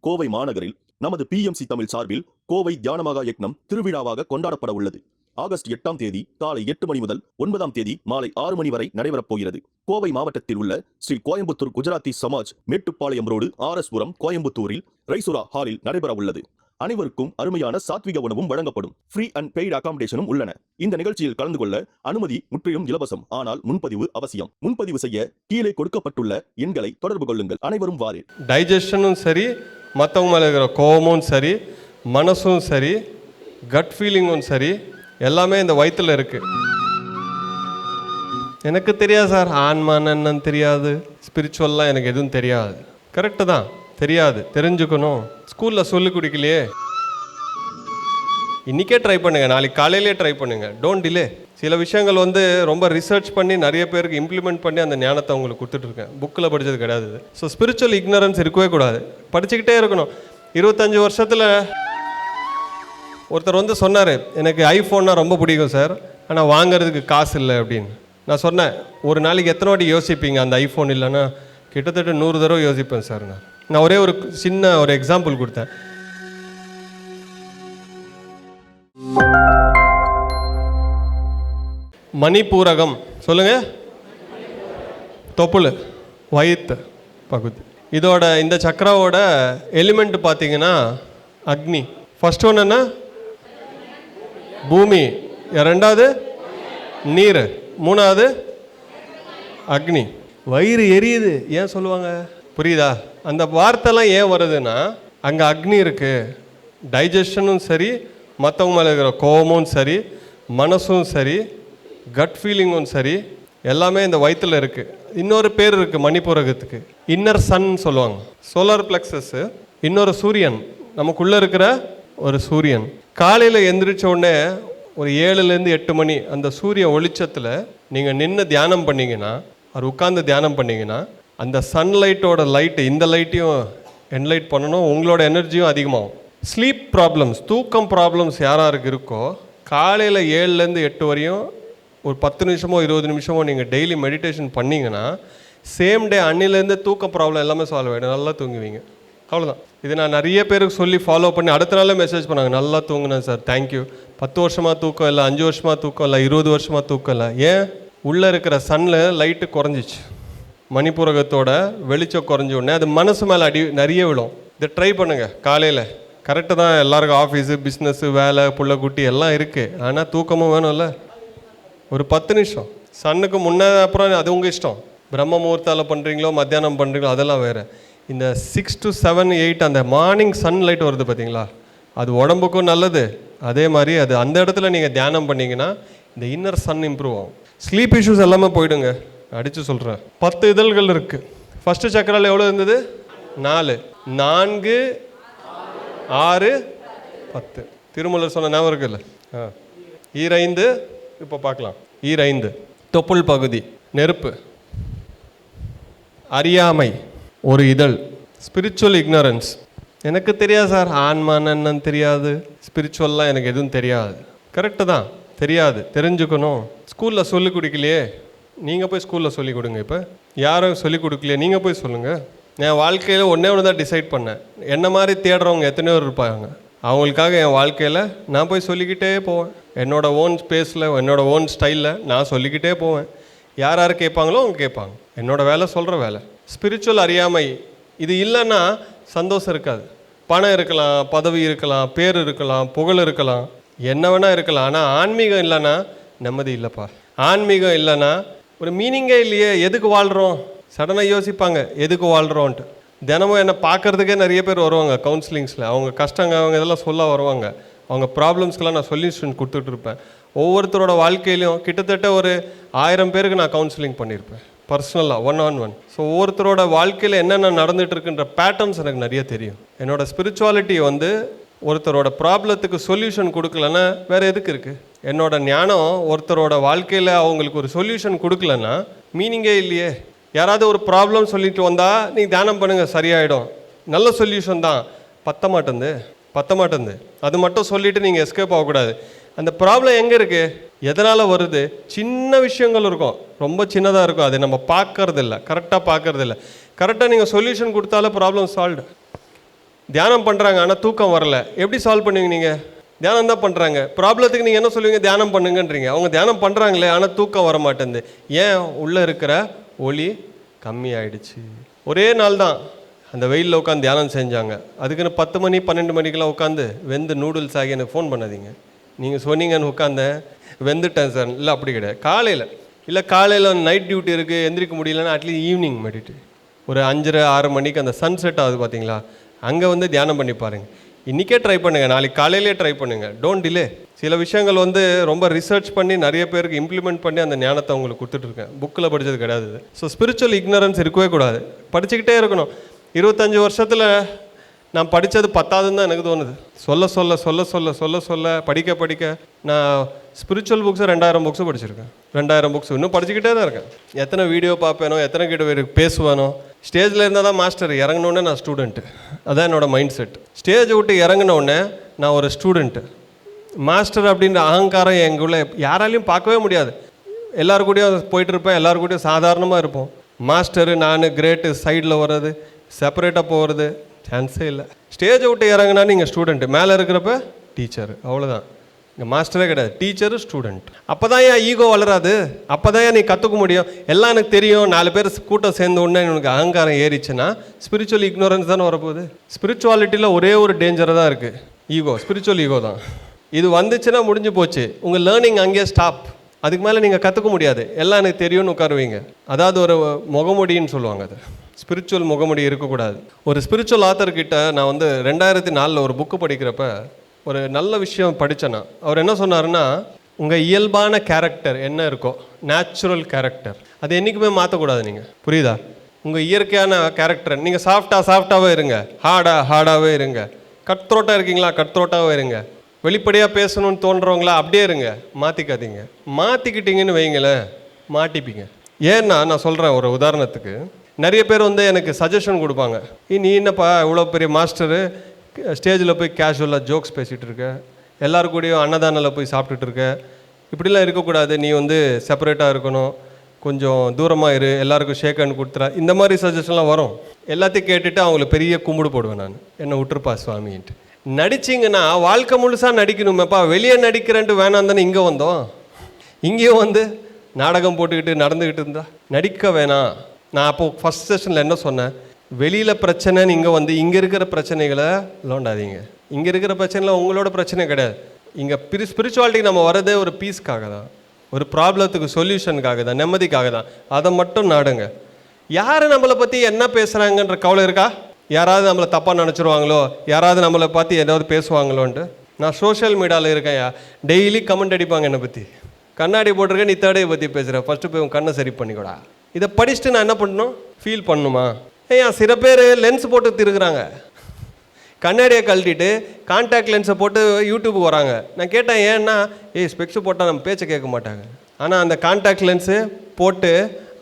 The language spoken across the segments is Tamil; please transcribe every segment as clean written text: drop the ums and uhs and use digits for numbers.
கோவை மாநகரில் நமது PMC தமிழ் சார்பில் கோவை தியானமகா யக்னம் திருவிழாவாக கொண்டாடப்பட உள்ளது. ஆகஸ்ட் 8ஆம் தேதி காலை 8 மணி முதல் 9ஆம் தேதி மாலை 6 மணி வரை நடைபெறப் போகிறது. கோவை மாவட்டத்தில் உள்ள ஸ்ரீ கோயம்புத்தூர் குஜராத்தி சமாஜ் மேட்டுப்பாளையம் ரோடு RS புரம் கோயம்புத்தூரில் ரைசுரா ஹாலில் நடைபெற உள்ளது. அனைவருக்கும் அருமையான சாத்விக உணவும் வழங்கப்படும். ஃப்ரீ அண்ட் பெய்டு அகாமடேஷனும் உள்ளன. இந்த நிகழ்ச்சியில் கலந்து கொள்ள அனுமதி முற்றிலும் இலவசம். ஆனால் முன்பதிவு அவசியம். முன்பதிவு செய்ய கீழே கொடுக்கப்பட்டுள்ள எண்களை தொடர்பு கொள்ளுங்கள். அனைவரும் வாரீர். டைஜஷனும் சரி, மற்றவங்க மேலே இருக்கிற கோபமும் சரி, மனசும் சரி, கட் ஃபீலிங்கும் சரி, எல்லாமே இந்த வயிற்றில் இருக்குது. எனக்கு தெரியாது சார், ஆன்மான்னு என்னன்னு தெரியாது, ஸ்பிரிச்சுவல்லாம் எனக்கு எதுவும் தெரியாது. கரெக்டு தான், தெரியாது, தெரிஞ்சுக்கணும். ஸ்கூலில் சொல்லிக் கொடுக்கலையே, இன்றைக்கே ட்ரை பண்ணுங்கள், நாளைக்கு காலையிலே ட்ரை பண்ணுங்கள், டோன்ட் டிலே. சில விஷயங்கள் ரொம்ப ரிசர்ச் பண்ணி நிறைய பேருக்கு இம்ப்ளிமெண்ட் பண்ணி அந்த ஞானத்தை அவங்களுக்கு கொடுத்துட்ருக்கேன். புக்கில் படித்தது கிடையாது. ஸோ ஸ்பிரிச்சுவல் இக்னரன்ஸ் இருக்கவே கூடாது, படிச்சுக்கிட்டே இருக்கணும். 25 வருஷத்தில் ஒருத்தர் சொன்னார், எனக்கு ஐஃபோன்னா ரொம்ப பிடிக்கும் சார், ஆனால் வாங்கிறதுக்கு காசு இல்லை அப்படின்னு. நான் சொன்னேன், ஒரு நாளைக்கு எத்தனை வாட்டி யோசிப்பீங்க அந்த ஐஃபோன் இல்லைன்னா? கிட்டத்தட்ட 100 தடவை யோசிப்பேன் சார். நான் ஒரே ஒரு சின்ன எக்ஸாம்பிள் கொடுத்தேன். மணிப்பூரகம் சொல்லுங்க, தொப்புள், வயிற்று பகுதி. இதோட இந்த சக்கராவோட எலிமெண்ட் பார்த்தீங்கன்னா அக்னி. ஃபர்ஸ்ட் ஒன்று என்ன? பூமி. ரெண்டாவது நீர். மூணாவது அக்னி. வயிறு எரியுது ஏன் சொல்லுவாங்க? புரியுதா? அந்த வார்த்தைலாம் ஏன் வருதுன்னா, அங்கே அக்னி இருக்குது. டைஜஷனும் சரி, மற்றவங்க மேலே இருக்கிற கோபமும் சரி, மனசும் சரி, கட் ஃபீலிங்கும் சரி, எல்லாமே இந்த வயிற்றில் இருக்குது. இன்னொரு பேர் இருக்குது மணிப்பூரகத்துக்கு, இன்னர் சன் சொல்லுவாங்க. Solar plexus. இன்னொரு சூரியன், நமக்குள்ளே இருக்கிற ஒரு சூரியன். காலையில் எந்திரிச்ச உடனே ஒரு 7லேருந்து 8 மணி அந்த சூரிய ஒளிச்சத்தில் நீங்கள் நின்று தியானம் பண்ணிங்கன்னா, அது உட்காந்து தியானம் பண்ணிங்கன்னா, அந்த சன்லைட்டோட லைட்டு இந்த லைட்டையும் என்லைட் பண்ணணும், உங்களோட எனர்ஜியும் அதிகமாகும். ஸ்லீப் ப்ராப்ளம்ஸ், தூக்கம் ப்ராப்ளம்ஸ் யாராருக்கு இருக்கோ, காலையில் 7லேருந்து 8 வரையும் ஒரு 10 நிமிஷமோ 20 நிமிஷமோ நீங்கள் டெய்லி மெடிடேஷன் பண்ணிங்கன்னா, சேம் டே அன்னிலேருந்து தூக்க ப்ராப்ளம் எல்லாமே சால்வ் ஆகிடும், நல்லா தூங்குவீங்க. அவ்வளோதான். இது நான் நிறைய பேருக்கு சொல்லி ஃபாலோ பண்ணி அடுத்த நாளே மெசேஜ் பண்ணாங்க, நல்லா தூங்குனேன் சார், தேங்க்யூ. 10 வருஷமாக தூக்கம் இல்லை, 5 வருஷமாக தூக்கம் இல்லை, 20 வருஷமாக தூக்கம் இல்லை. ஏன்? உள்ளே இருக்கிற சன்னில் லைட்டு குறைஞ்சிச்சு, மணிப்பூரகத்தோட வெளிச்சம் குறைஞ்ச உடனே அது மனசு மேலே நிறைய விழும். இதை ட்ரை பண்ணுங்கள் காலையில். கரெக்டு தான், எல்லாருக்கும் ஆஃபீஸு, பிஸ்னஸ்ஸு, வேலை, புள்ள குட்டி எல்லாம் இருக்குது. ஆனால் தூக்கமும் வேணும்ல. ஒரு 10 நிமிஷம் சன்னுக்கு முன்னே அப்புறம் அது உங்கள் இஷ்டம். பிரம்ம முகூர்த்தால் பண்ணுறீங்களோ மத்தியானம் பண்ணுறீங்களோ அதெல்லாம் வேறு. இந்த 6 to 7, 8 அந்த மார்னிங் சன்லைட் வருது பார்த்தீங்களா, அது உடம்புக்கும் நல்லது. அதே மாதிரி அது அந்த இடத்துல நீங்கள் தியானம் பண்ணிங்கன்னா இந்த இன்னர் சன் இம்ப்ரூவ் ஆகும். ஸ்லீப் இஷ்யூஸ் எல்லாமே போயிடுங்க, அடித்து சொல்கிறேன். 10 இதழ்கள் இருக்குது. ஃபஸ்ட்டு சக்கரால் எவ்வளோ இருந்தது? 4, 4, 6, 10. திருமூலர் சொன்ன ஞாபகம் இருக்குல்ல? ஈரைந்து. இப்போ பார்க்கலாம். ஈரைந்து தொப்புள் பகுதி, நெருப்பு. அறியாமை ஒரு இதழ், ஸ்பிரிச்சுவல் இக்னரன்ஸ். எனக்கு தெரியாது சார், ஆன்மான்னு என்னன்னு தெரியாது, ஸ்பிரிச்சுவல்லாம் எனக்கு எதுவும் தெரியாது. கரெக்டு தான், தெரியாது, தெரிஞ்சுக்கணும். ஸ்கூலில் சொல்லிக் கொடுக்கலையே, நீங்கள் போய் ஸ்கூலில் சொல்லிக் கொடுங்க. இப்போ யாரும் சொல்லிக் கொடுக்கலையே, நீங்கள் போய் சொல்லுங்கள். என் வாழ்க்கையில் ஒன்று தான் டிசைட் பண்ணேன். என்ன மாதிரி தேடுறவங்க எத்தனையோ இருப்பாங்க, அவங்களுக்காக என் வாழ்க்கையில் நான் போய் சொல்லிக்கிட்டே போவேன். என்னோடய ஓன் ஸ்பேஸில், என்னோடய ஓன் ஸ்டைலில் நான் சொல்லிக்கிட்டே போவேன். யார் யார் கேட்பாங்களோ அவங்க கேட்பாங்க. என்னோடய வேலை சொல்கிற வேலை. ஸ்பிரிச்சுவல் அறியாமை இது இல்லைன்னா சந்தோஷம் இருக்காது. பணம் இருக்கலாம், பதவி இருக்கலாம், பேர் இருக்கலாம், புகழ் இருக்கலாம், என்ன வேணால் இருக்கலாம். ஆனால் ஆன்மீகம் இல்லைன்னா நிம்மதி இல்லைப்பா. ஆன்மீகம் இல்லைன்னா ஒரு மீனிங்கே இல்லையே. எதுக்கு வாழ்கிறோம்? சடனாக யோசிப்பாங்க, எதுக்கு வாழ்கிறோன்ட்டு. தினமும் என்னை பார்க்குறதுக்கே நிறைய பேர் வருவாங்க கவுன்சிலிங்ஸில். அவங்க கஷ்டங்க, அவங்க இதெல்லாம் சொல்ல வருவாங்க. அவங்க ப்ராப்ளம்ஸ்க்கெலாம் நான் சொல்யூஷன் கொடுத்துட்ருப்பேன். ஒவ்வொருத்தரோட வாழ்க்கையிலையும் கிட்டத்தட்ட ஒரு 1000 பேருக்கு நான் கவுன்சிலிங் பண்ணியிருப்பேன் பர்சனலாக, 1-on-1. ஸோ ஒவ்வொருத்தரோட வாழ்க்கையில் என்னென்ன நடந்துகிட்ருக்குன்ற பேட்டர்ன்ஸ் எனக்கு நிறைய தெரியும். என்னோடய ஸ்பிரிச்சுவாலிட்டி ஒருத்தரோட ப்ராப்ளத்துக்கு சொல்யூஷன் கொடுக்கலன்னா வேறு எதுக்கு இருக்குது? என்னோடய ஞானம் ஒருத்தரோட வாழ்க்கையில் அவங்களுக்கு ஒரு சொல்யூஷன் கொடுக்கலன்னா மீனிங்கே இல்லையே. யாராவது ஒரு ப்ராப்ளம் சொல்லிட்டு வந்தால் நீங்கள் தியானம் பண்ணுங்கள் சரியாயிடும், நல்ல சொல்யூஷன் தான். பத்த மாட்டேங்குது. அது மட்டும் சொல்லிவிட்டு நீங்கள் எஸ்கேப் ஆகக்கூடாது. அந்த ப்ராப்ளம் எங்கே இருக்குது, எதனால் வருது? சின்ன விஷயங்கள் இருக்கும், ரொம்ப சின்னதாக இருக்கும், அதை நம்ம பார்க்கறதில்ல, கரெக்டாக பார்க்கறதில்ல. கரெக்டாக நீங்கள் சொல்யூஷன் கொடுத்தாலே ப்ராப்ளம் சால்வ்டு. தியானம் பண்ணுறாங்க ஆனால் தூக்கம் வரல, எப்படி சால்வ் பண்ணுவீங்க நீங்கள்? தியானம் தான் பண்ணுறாங்க, ப்ராப்ளத்துக்கு நீங்கள் என்ன சொல்லுவீங்க? தியானம் பண்ணுங்கன்றீங்க. அவங்க தியானம் பண்ணுறாங்களே ஆனால் தூக்கம் வர மாட்டேங்குது. ஏன்? உள்ளே இருக்கிற ஒளி கம்மியாயிடுச்சு. ஒரே நாள் தான் அந்த வெயிலில் உட்காந்து தியானம் செஞ்சாங்க. அதுக்குன்னு 10 மணி 12 மணிக்கெல்லாம் உட்காந்து வெந்து நூடுல்ஸ் ஆகி எனக்கு ஃபோன் பண்ணாதீங்க. நீங்கள் சொன்னீங்கன்னு உட்காந்தேன், வெந்துட்டேன் சார். இல்லை, அப்படி கிடையாது. காலையில் நைட் டியூட்டி இருக்குது, எந்திரிக்க முடியலன்னா அட்லீஸ்ட் ஈவினிங் மெடிடேட். ஒரு 5:30 6 மணிக்கு அந்த சன் செட் ஆகுது பார்த்தீங்களா, அங்கே வந்து தியானம் பண்ணி பாருங்கள். இன்றைக்கே ட்ரை பண்ணுங்கள், நாளைக்கு காலையிலே ட்ரை பண்ணுங்கள், டோன்ட் டிலே. சில விஷயங்கள் வந்து ரொம்ப ரிசர்ச் பண்ணி நிறைய பேருக்கு இம்ப்ளிமெண்ட் பண்ணி அந்த ஞானத்தை அவங்களுக்கு கொடுத்துட்ருக்கேன். புக்கில் படித்தது கிடையாது. ஸோ ஸ்பிரிச்சுவல் இக்னரன்ஸ் இருக்கவே கூடாது, படிச்சுக்கிட்டே இருக்கணும். 25 வருஷத்தில் நான் படித்தது 10ஆவதுன்னு தான் எனக்கு தோணுது. சொல்ல படிக்க நான் ஸ்பிரிச்சுவல் புக்ஸை 2000 புக்ஸு படிச்சிருக்கேன். 2000 புக்ஸ் இன்னும் படிச்சுக்கிட்டே தான் இருக்கேன். எத்தனை வீடியோ பார்ப்பேனோ, எத்தனை கிட்ட பேசுவானோ. ஸ்டேஜில் இருந்தால் தான் மாஸ்டர், இறங்கினோடனே நான் ஸ்டூடெண்ட்டு. அதான் என்னோடய மைண்ட் செட். ஸ்டேஜை விட்டு இறங்கினோடனே நான் ஒரு ஸ்டூடெண்ட்டு. மாஸ்டர் அப்படின்ற அகங்காரம் எங்குள்ளே யாராலையும் பார்க்கவே முடியாது. எல்லாருக்கூடையும் போயிட்டுருப்பேன், எல்லாருக்கூடையும் சாதாரணமாக இருப்போம். மாஸ்டரு நான் கிரேட்டு சைடில் வர்றது, செப்பரேட்டாக போகிறது சான்ஸே இல்லை. ஸ்டேஜை விட்டு இறங்கினா நீங்கள் ஸ்டூடெண்ட்டு, மேலே இருக்கிறப்ப டீச்சர், அவ்வளோதான். இங்கே மாஸ்டரே கிடையாது, டீச்சரு ஸ்டூடெண்ட். அப்போ தான் ஏன் ஈகோ வளராது, அப்போ தான் நீ கற்றுக்க முடியும். எல்லாம் எனக்கு தெரியும், 4 பேர் கூட்டம் சேர்ந்த உடனே எனக்கு அகங்காரம் ஏறிச்சுன்னா ஸ்பிரிச்சுவல் இக்னோரன்ஸ் தானே வரப்போகுது. ஸ்பிரிச்சுவாலிட்டியில் ஒரே ஒரு டேஞ்சர் தான் இருக்குது, ஈகோ. ஸ்பிரிச்சுவல் ஈகோ தான். இது வந்துச்சுன்னா முடிஞ்சு போச்சு, உங்கள் லேர்னிங் அங்கேயே ஸ்டாப். அதுக்கு மேலே நீங்கள் கற்றுக்க முடியாது, எல்லாம் எனக்கு தெரியும்னு உட்காருவீங்க. அதாவது ஒரு முகமுடின்னு சொல்லுவாங்க, அது ஸ்பிரிச்சுவல் முகமுடி இருக்கக்கூடாது. ஒரு ஸ்பிரிச்சுவல் ஆத்தர்கிட்ட நான் வந்து 2004 ஒரு புக்கு படிக்கிறப்ப ஒரு நல்ல விஷயம் படித்தேன்னா, அவர் என்ன சொன்னாருன்னா, உங்கள் இயல்பான கேரக்டர் என்ன இருக்கோ, நேச்சுரல் கேரக்டர், அது என்றைக்குமே மாற்றக்கூடாது. நீங்கள் புரியுதா? உங்கள் இயற்கையான கேரக்டர், நீங்கள் சாஃப்டாகவே இருங்க, ஹார்டாகவே இருங்க. கட்த்ரோட்டாக இருக்கீங்களா, கட்த்ரோட்டாகவே இருங்க. வெளிப்படையாக பேசணும்னு தோன்றவங்களா, அப்படியே இருங்க, மாற்றிக்காதீங்க. மாற்றிக்கிட்டீங்கன்னு வைங்களேன், மாட்டிப்பீங்க. ஏன்னா நான் சொல்கிறேன், ஒரு உதாரணத்துக்கு, நிறைய பேர் வந்து எனக்கு சஜஷன் கொடுப்பாங்க. நீ என்னப்பா இவ்வளோ பெரிய மாஸ்டரு, ஸ்டேஜில் போய் கேஷுவலாக ஜோக்ஸ் பேசிகிட்டு இருக்க, எல்லோரும் கூடயும் அன்னதானில் போய் சாப்பிட்டுட்டு இருக்க, இப்படிலாம் இருக்கக்கூடாது, நீ வந்து செப்பரேட்டாக இருக்கணும், கொஞ்சம் தூரமாக இரு, எல்லாருக்கும் ஷேக் ஹேண்ட் கொடுத்துறா, இந்த மாதிரி சஜஷன்லாம் வரும். எல்லாத்தையும் கேட்டுட்டு அவங்களுக்கு பெரிய கும்பிடு போடுவேன் நான், என்னை விட்டுருப்பா சுவாமின்ட்டு. நடிச்சிங்கன்னா வாழ்க்கை முழுசாக நடிக்கணுமேப்பா, வெளியே நடிக்கிறேன்ட்டு வேணாம் தானே இங்கே வந்தோம். இங்கேயும் வந்து நாடகம் போட்டுக்கிட்டு நடந்துக்கிட்டு இருந்தா நடிக்க வேணாம். நான் அப்போது ஃபஸ்ட் செஷனில் என்ன சொன்னேன், வெளியில் பிரச்சனைன்னு இங்கே வந்து இங்கே இருக்கிற பிரச்சனைகளை லோண்டாதீங்க. இங்கே இருக்கிற பிரச்சனையில் உங்களோட பிரச்சனை கிடையாது. இங்கே ஸ்பிரிச்சுவாலிட்டிக்கு நம்ம வரதே ஒரு பீஸ்க்காக தான், ஒரு ப்ராப்ளத்துக்கு சொல்யூஷனுக்காக தான், நிம்மதிக்காக தான். அதை மட்டும் நாடுங்க. யார் நம்மளை பற்றி என்ன பேசுகிறாங்கன்ற கவலை இருக்கா? யாராவது நம்மளை தப்பாக நினச்சிருவாங்களோ, யாராவது நம்மளை பார்த்து ஏதாவது பேசுவாங்களோன்ட்டு. நான் சோஷியல் மீடியாவில் இருக்கேன், டெய்லி கமெண்ட் அடிப்பாங்க என்னை பற்றி. கண்ணாடி போட்டிருக்கேன், நீ தேடையை பற்றி பேசுகிறேன், ஃபஸ்ட்டு போய் உன் கண்ணை சரி பண்ணிக்கூடா. இதை படிச்சுட்டு நான் என்ன பண்ணணும், ஃபீல் பண்ணணுமா? சில பேர் லென்ஸ் போட்டு திருக்குறாங்க, கண்ணாடியை கழட்டிட்டு கான்டாக்ட் லென்ஸை போட்டு யூடியூபுக்கு வராங்க. நான் கேட்டேன், ஏன்னா ஸ்பெக்ஸு போட்டால் நம்ம பேச்சை கேட்க மாட்டாங்க. ஆனால் அந்த கான்டாக்ட் லென்ஸு போட்டு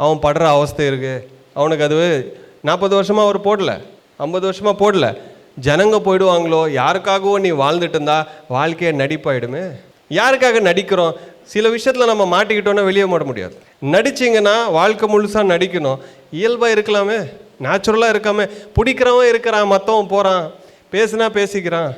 அவன் படுற அவஸ்தை இருக்குது. அவனுக்கு அது 40 வருஷமாக அவர் போடல, 50 வருஷமாக போடல. ஜனங்க போயிடுவாங்களோ, யாருக்காகவும் நீ வாழ்ந்துட்டு இருந்தா வாழ்க்கையை நடிப்பாயிடுமே. யாருக்காக நடிக்கிறோம்? சில விஷயத்தில் நம்ம மாட்டிக்கிட்டோன்னா வெளியே மாட்ட முடியாது. நடிச்சிங்கன்னா வாழ்க்கை முழுசாக நடிக்கணும். இயல்பாக இருக்கலாமே, நேச்சுரலாக இருக்காமே. பிடிக்கிறவன் இருக்கிறான், மற்றவன் போகிறான், பேசுனா பேசிக்கிறான்.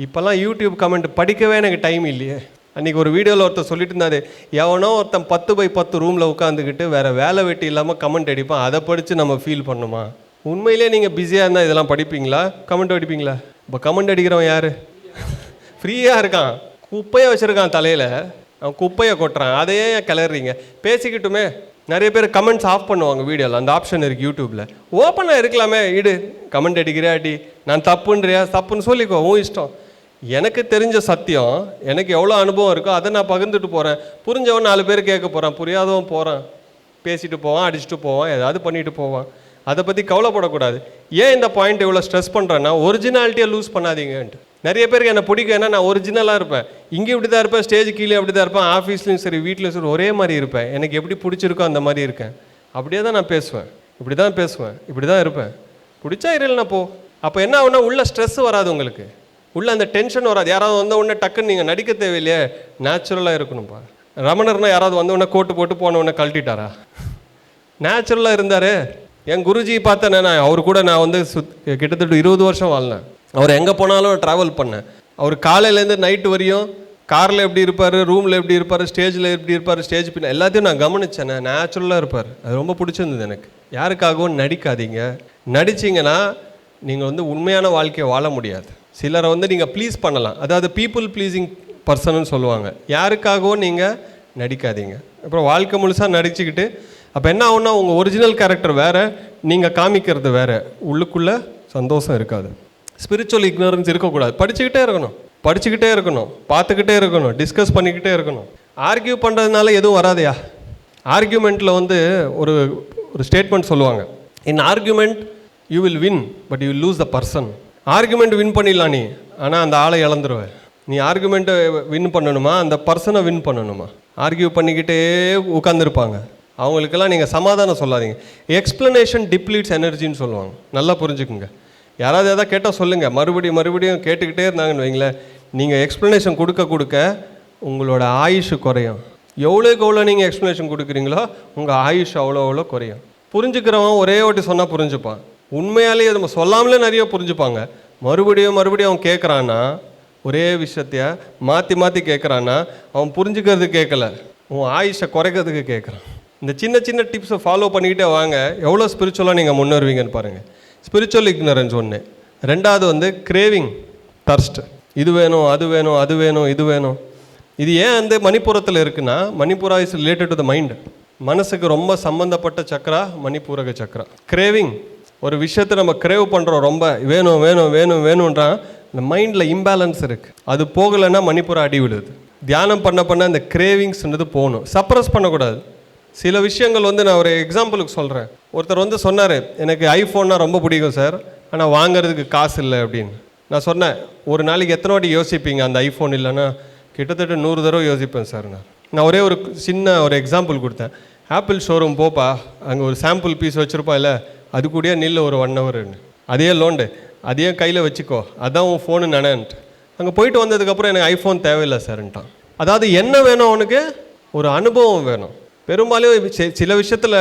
இப்போல்லாம் யூடியூப் கமெண்ட் படிக்கவே எனக்கு டைம் இல்லையே. அன்றைக்கி ஒரு வீடியோவில் ஒருத்தர் சொல்லிட்டு இருந்தாரு, எவனோ ஒருத்தன் 10x10 ரூமில் உட்காந்துக்கிட்டு வேறு வேலை வெட்டி இல்லாமல் கமெண்ட் அடிப்பான், அதை படித்து நம்ம ஃபீல் பண்ணுமா? உண்மையிலே நீங்கள் பிஸியாக இருந்தால் இதெல்லாம் படிப்பீங்களா, கமெண்ட் அடிப்பீங்களா? இப்போ கமெண்ட் அடிக்கிறவன் யார்? ஃப்ரீயாக இருக்கான், குப்பையை வச்சுருக்கான் தலையில், அவன் குப்பையை கொட்டுறான், அதையே கிளறீங்க. பேசிக்கிட்டுமே. நிறைய பேர் கமெண்ட்ஸ் ஆஃப் பண்ணுவாங்க வீடியோவில், அந்த ஆப்ஷன் இருக்குது யூடியூப்பில். ஓப்பனாக இருக்கலாமே, இடு கமெண்ட் அடிக்கிறியா அடி, நான் தப்புன்றியா தப்புன்னு சொல்லிக்கோ, உன் இஷ்டம். எனக்கு தெரிஞ்ச சத்தியம், எனக்கு எவ்வளோ அனுபவம் இருக்கோ அதை நான் பகிர்ந்துட்டு போகிறேன். புரிஞ்சவன் 4 பேர் கேட்க போகிறான், புரியாதவன் போகிறான், பேசிட்டு போவான், அடிச்சுட்டு போவான், ஏதாவது பண்ணிட்டு போவான். அதை பற்றி கவலைப்படக்கூடாது. ஏன் இந்த பாயிண்ட் இவ்வளோ ஸ்ட்ரெஸ் பண்ணுறேன்னா, ஒரிஜினாலிட்டியை லூஸ் பண்ணாதீங்கன்ட்டு. நிறைய பேருக்கு என்னை பிடிக்கும், ஏன்னா நான் ஒரிஜினலாக இருப்பேன். இங்கே இப்படி தான் இருப்பேன், ஸ்டேஜ் கீழே அப்படி தான் இருப்பேன், ஆஃபீஸ்லையும் சரி வீட்லையும் சரி ஒரே மாதிரி இருப்பேன். எனக்கு எப்படி பிடிச்சிருக்கோ அந்த மாதிரி இருக்கேன். அப்படியே தான் நான் பேசுவேன், இப்படி தான் பேசுவேன், இப்படி தான் இருப்பேன். பிடிச்சா இல்லைன்னா போ. அப்போ என்ன ஆகுனா, உள்ள ஸ்ட்ரெஸ் வராது உங்களுக்கு, உள்ள அந்த டென்ஷன் வராது. யாராவது வந்த உடனே டக்குன்னு நீங்கள் நடிக்க தேவையில்லையே, நேச்சுரலாக இருக்கணும்ப்பா. ரமணர்னா யாராவது வந்த உடனே கோட்டு போட்டு போன உடனே கழட்டிட்டாரா? நேச்சுரலாக இருந்தார். என் குருஜி பார்த்தேன், நான் அவர் கூட நான் வந்து கிட்டத்தட்ட 20 வருஷம் வாழ்ந்தேன். அவர் எங்கே போனாலும் ட்ராவல் பண்ணேன். அவர் காலையிலேருந்து நைட்டு வரையும் காரில் எப்படி இருப்பார், ரூமில் எப்படி இருப்பார், ஸ்டேஜில் எப்படி இருப்பார், ஸ்டேஜ் பின்ன எல்லாத்தையும் நான் கவனித்தேன். நேச்சுரலாக இருப்பார். அது ரொம்ப பிடிச்சிருந்தது எனக்கு. யாருக்காகவும் நடிக்காதீங்க. நடிச்சிங்கன்னா நீங்கள் வந்து உண்மையான வாழ்க்கையை வாழ முடியாது. சிலரை வந்து நீங்கள் ப்ளீஸ் பண்ணலாம், அதாவது பீப்புள் ப்ளீஸிங் பர்சன்னு சொல்லுவாங்க. யாருக்காகவும் நீங்கள் நடிக்காதீங்க. அப்புறம் வாழ்க்கை முழுசாக நடிச்சுக்கிட்டு அப்போ என்ன ஆகுன்னா உங்கள் ஒரிஜினல் கேரக்டர் வேறு, நீங்கள் காமிக்கிறது வேறு, உள்ளுக்குள்ளே சந்தோஷம் இருக்காது. ஸ்பிரிச்சுவல் இக்னோரன்ஸ் இருக்கக்கூடாது. படிச்சுக்கிட்டே இருக்கணும், பார்த்துக்கிட்டே இருக்கணும், டிஸ்கஸ் பண்ணிக்கிட்டே இருக்கணும். ஆர்கியூ பண்ணுறதுனால எதுவும் வராதையா? ஆர்கியூமெண்ட்டில் வந்து ஒரு ஸ்டேட்மெண்ட் சொல்லுவாங்க, in argument you will win but you will lose the person. Argument win பண்ணிடலாம் நீ, ஆனால் அந்த ஆளை இழந்துருவேன். நீ ஆர்கியூமெண்ட்டை வின் பண்ணணுமா, அந்த பர்சனை வின் பண்ணணுமா? ஆர்கியூ பண்ணிக்கிட்டே உட்காந்துருப்பாங்க. அவங்களுக்கெல்லாம் நீங்கள் சமாதானம் சொல்லாதீங்க. எக்ஸ்ப்ளனேஷன் டிப்ளீட்ஸ் எனர்ஜின்னு சொல்லுவாங்க. நல்லா புரிஞ்சுக்குங்க. யாராவது எதாவது கேட்டால் சொல்லுங்கள். மறுபடியும் கேட்டுக்கிட்டே இருந்தாங்கன்னு வைங்களேன், நீங்கள் எக்ஸ்ப்ளனேஷன் கொடுக்க உங்களோட ஆயுஷ் குறையும். எவ்வளோக்கு எவ்வளோ நீங்கள் எக்ஸ்ப்ளனேஷன் கொடுக்குறீங்களோ உங்கள் ஆயுஷ் அவ்வளோ குறையும். புரிஞ்சுக்கிறவன் ஒரே வாட்டி சொன்னால் புரிஞ்சுப்பான். உண்மையாலேயே நம்ம சொல்லாமலே நிறைய புரிஞ்சுப்பாங்க. மறுபடியும் அவன் கேட்குறான்னா, ஒரே விஷயத்தைய மாற்றி கேட்குறான்னா அவன் புரிஞ்சுக்கிறது கேட்கல, உன் ஆயுஷை குறைக்கிறதுக்கு கேட்குறான். இந்த சின்ன டிப்ஸை ஃபாலோ பண்ணிக்கிட்டே வாங்க. எவ்வளோ ஸ்பிரிச்சுவலாக நீங்கள் முன்னேறுவீங்கன்னு பாருங்கள். ஸ்பிரிச்சுவல் இக்னரன்ஸ் ஒன்று. ரெண்டாவது வந்து கிரேவிங், தர்ஸ்ட். இது வேணும், இது வேணும். இது ஏன் அந்த மணிப்புரத்தில் இருக்குன்னா, Manipura is related to the mind. மனசுக்கு ரொம்ப சம்மந்தப்பட்ட சக்கரா மணிப்பூரக சக்கரா. கிரேவிங், ஒரு விஷயத்தை நம்ம கிரேவ் பண்ணுறோம், ரொம்ப வேணும்ன்றான். இந்த மைண்டில் இம்பேலன்ஸ் இருக்குது. அது போகலைன்னா மணிப்புரா அடி விடுது. தியானம் பண்ண இந்த கிரேவிங்ஸ்ன்றது போகணும், சப்ரஸ் பண்ணக்கூடாது. சில விஷயங்கள் வந்து நான் ஒரு எக்ஸாம்பிளுக்கு சொல்கிறேன். ஒருத்தர் வந்து சொன்னார், எனக்கு ஐஃபோன்னா ரொம்ப பிடிக்கும் சார், ஆனால் வாங்கிறதுக்கு காசு இல்லை அப்படின்னு. நான் சொன்னேன், ஒரு நாளைக்கு எத்தனை வாட்டி யோசிப்பீங்க அந்த ஐஃபோன் இல்லைன்னா? கிட்டத்தட்ட 100 தடவை யோசிப்பேன் சார். நான் ஒரே ஒரு சின்ன எக்ஸாம்பிள் கொடுத்தேன். ஆப்பிள் ஷோரூம் போப்பா, அங்கே ஒரு சாம்பிள் பீஸ் வச்சுருப்பா, இல்லை அது கூடயே நில்லு ஒரு 1 ஹவர்னு. அதே லோண்டு, அதையே கையில் வச்சுக்கோ, அதான் உன் ஃபோனு நினைன்ட்டு. அங்கே போயிட்டு வந்ததுக்கப்புறம் எனக்கு ஐஃபோன் தேவையில்லை சார்ன்ட்டான். அதாவது என்ன வேணும் அவனுக்கு? ஒரு அனுபவம் வேணும். பெரும்பாலும் சில விஷயத்தில்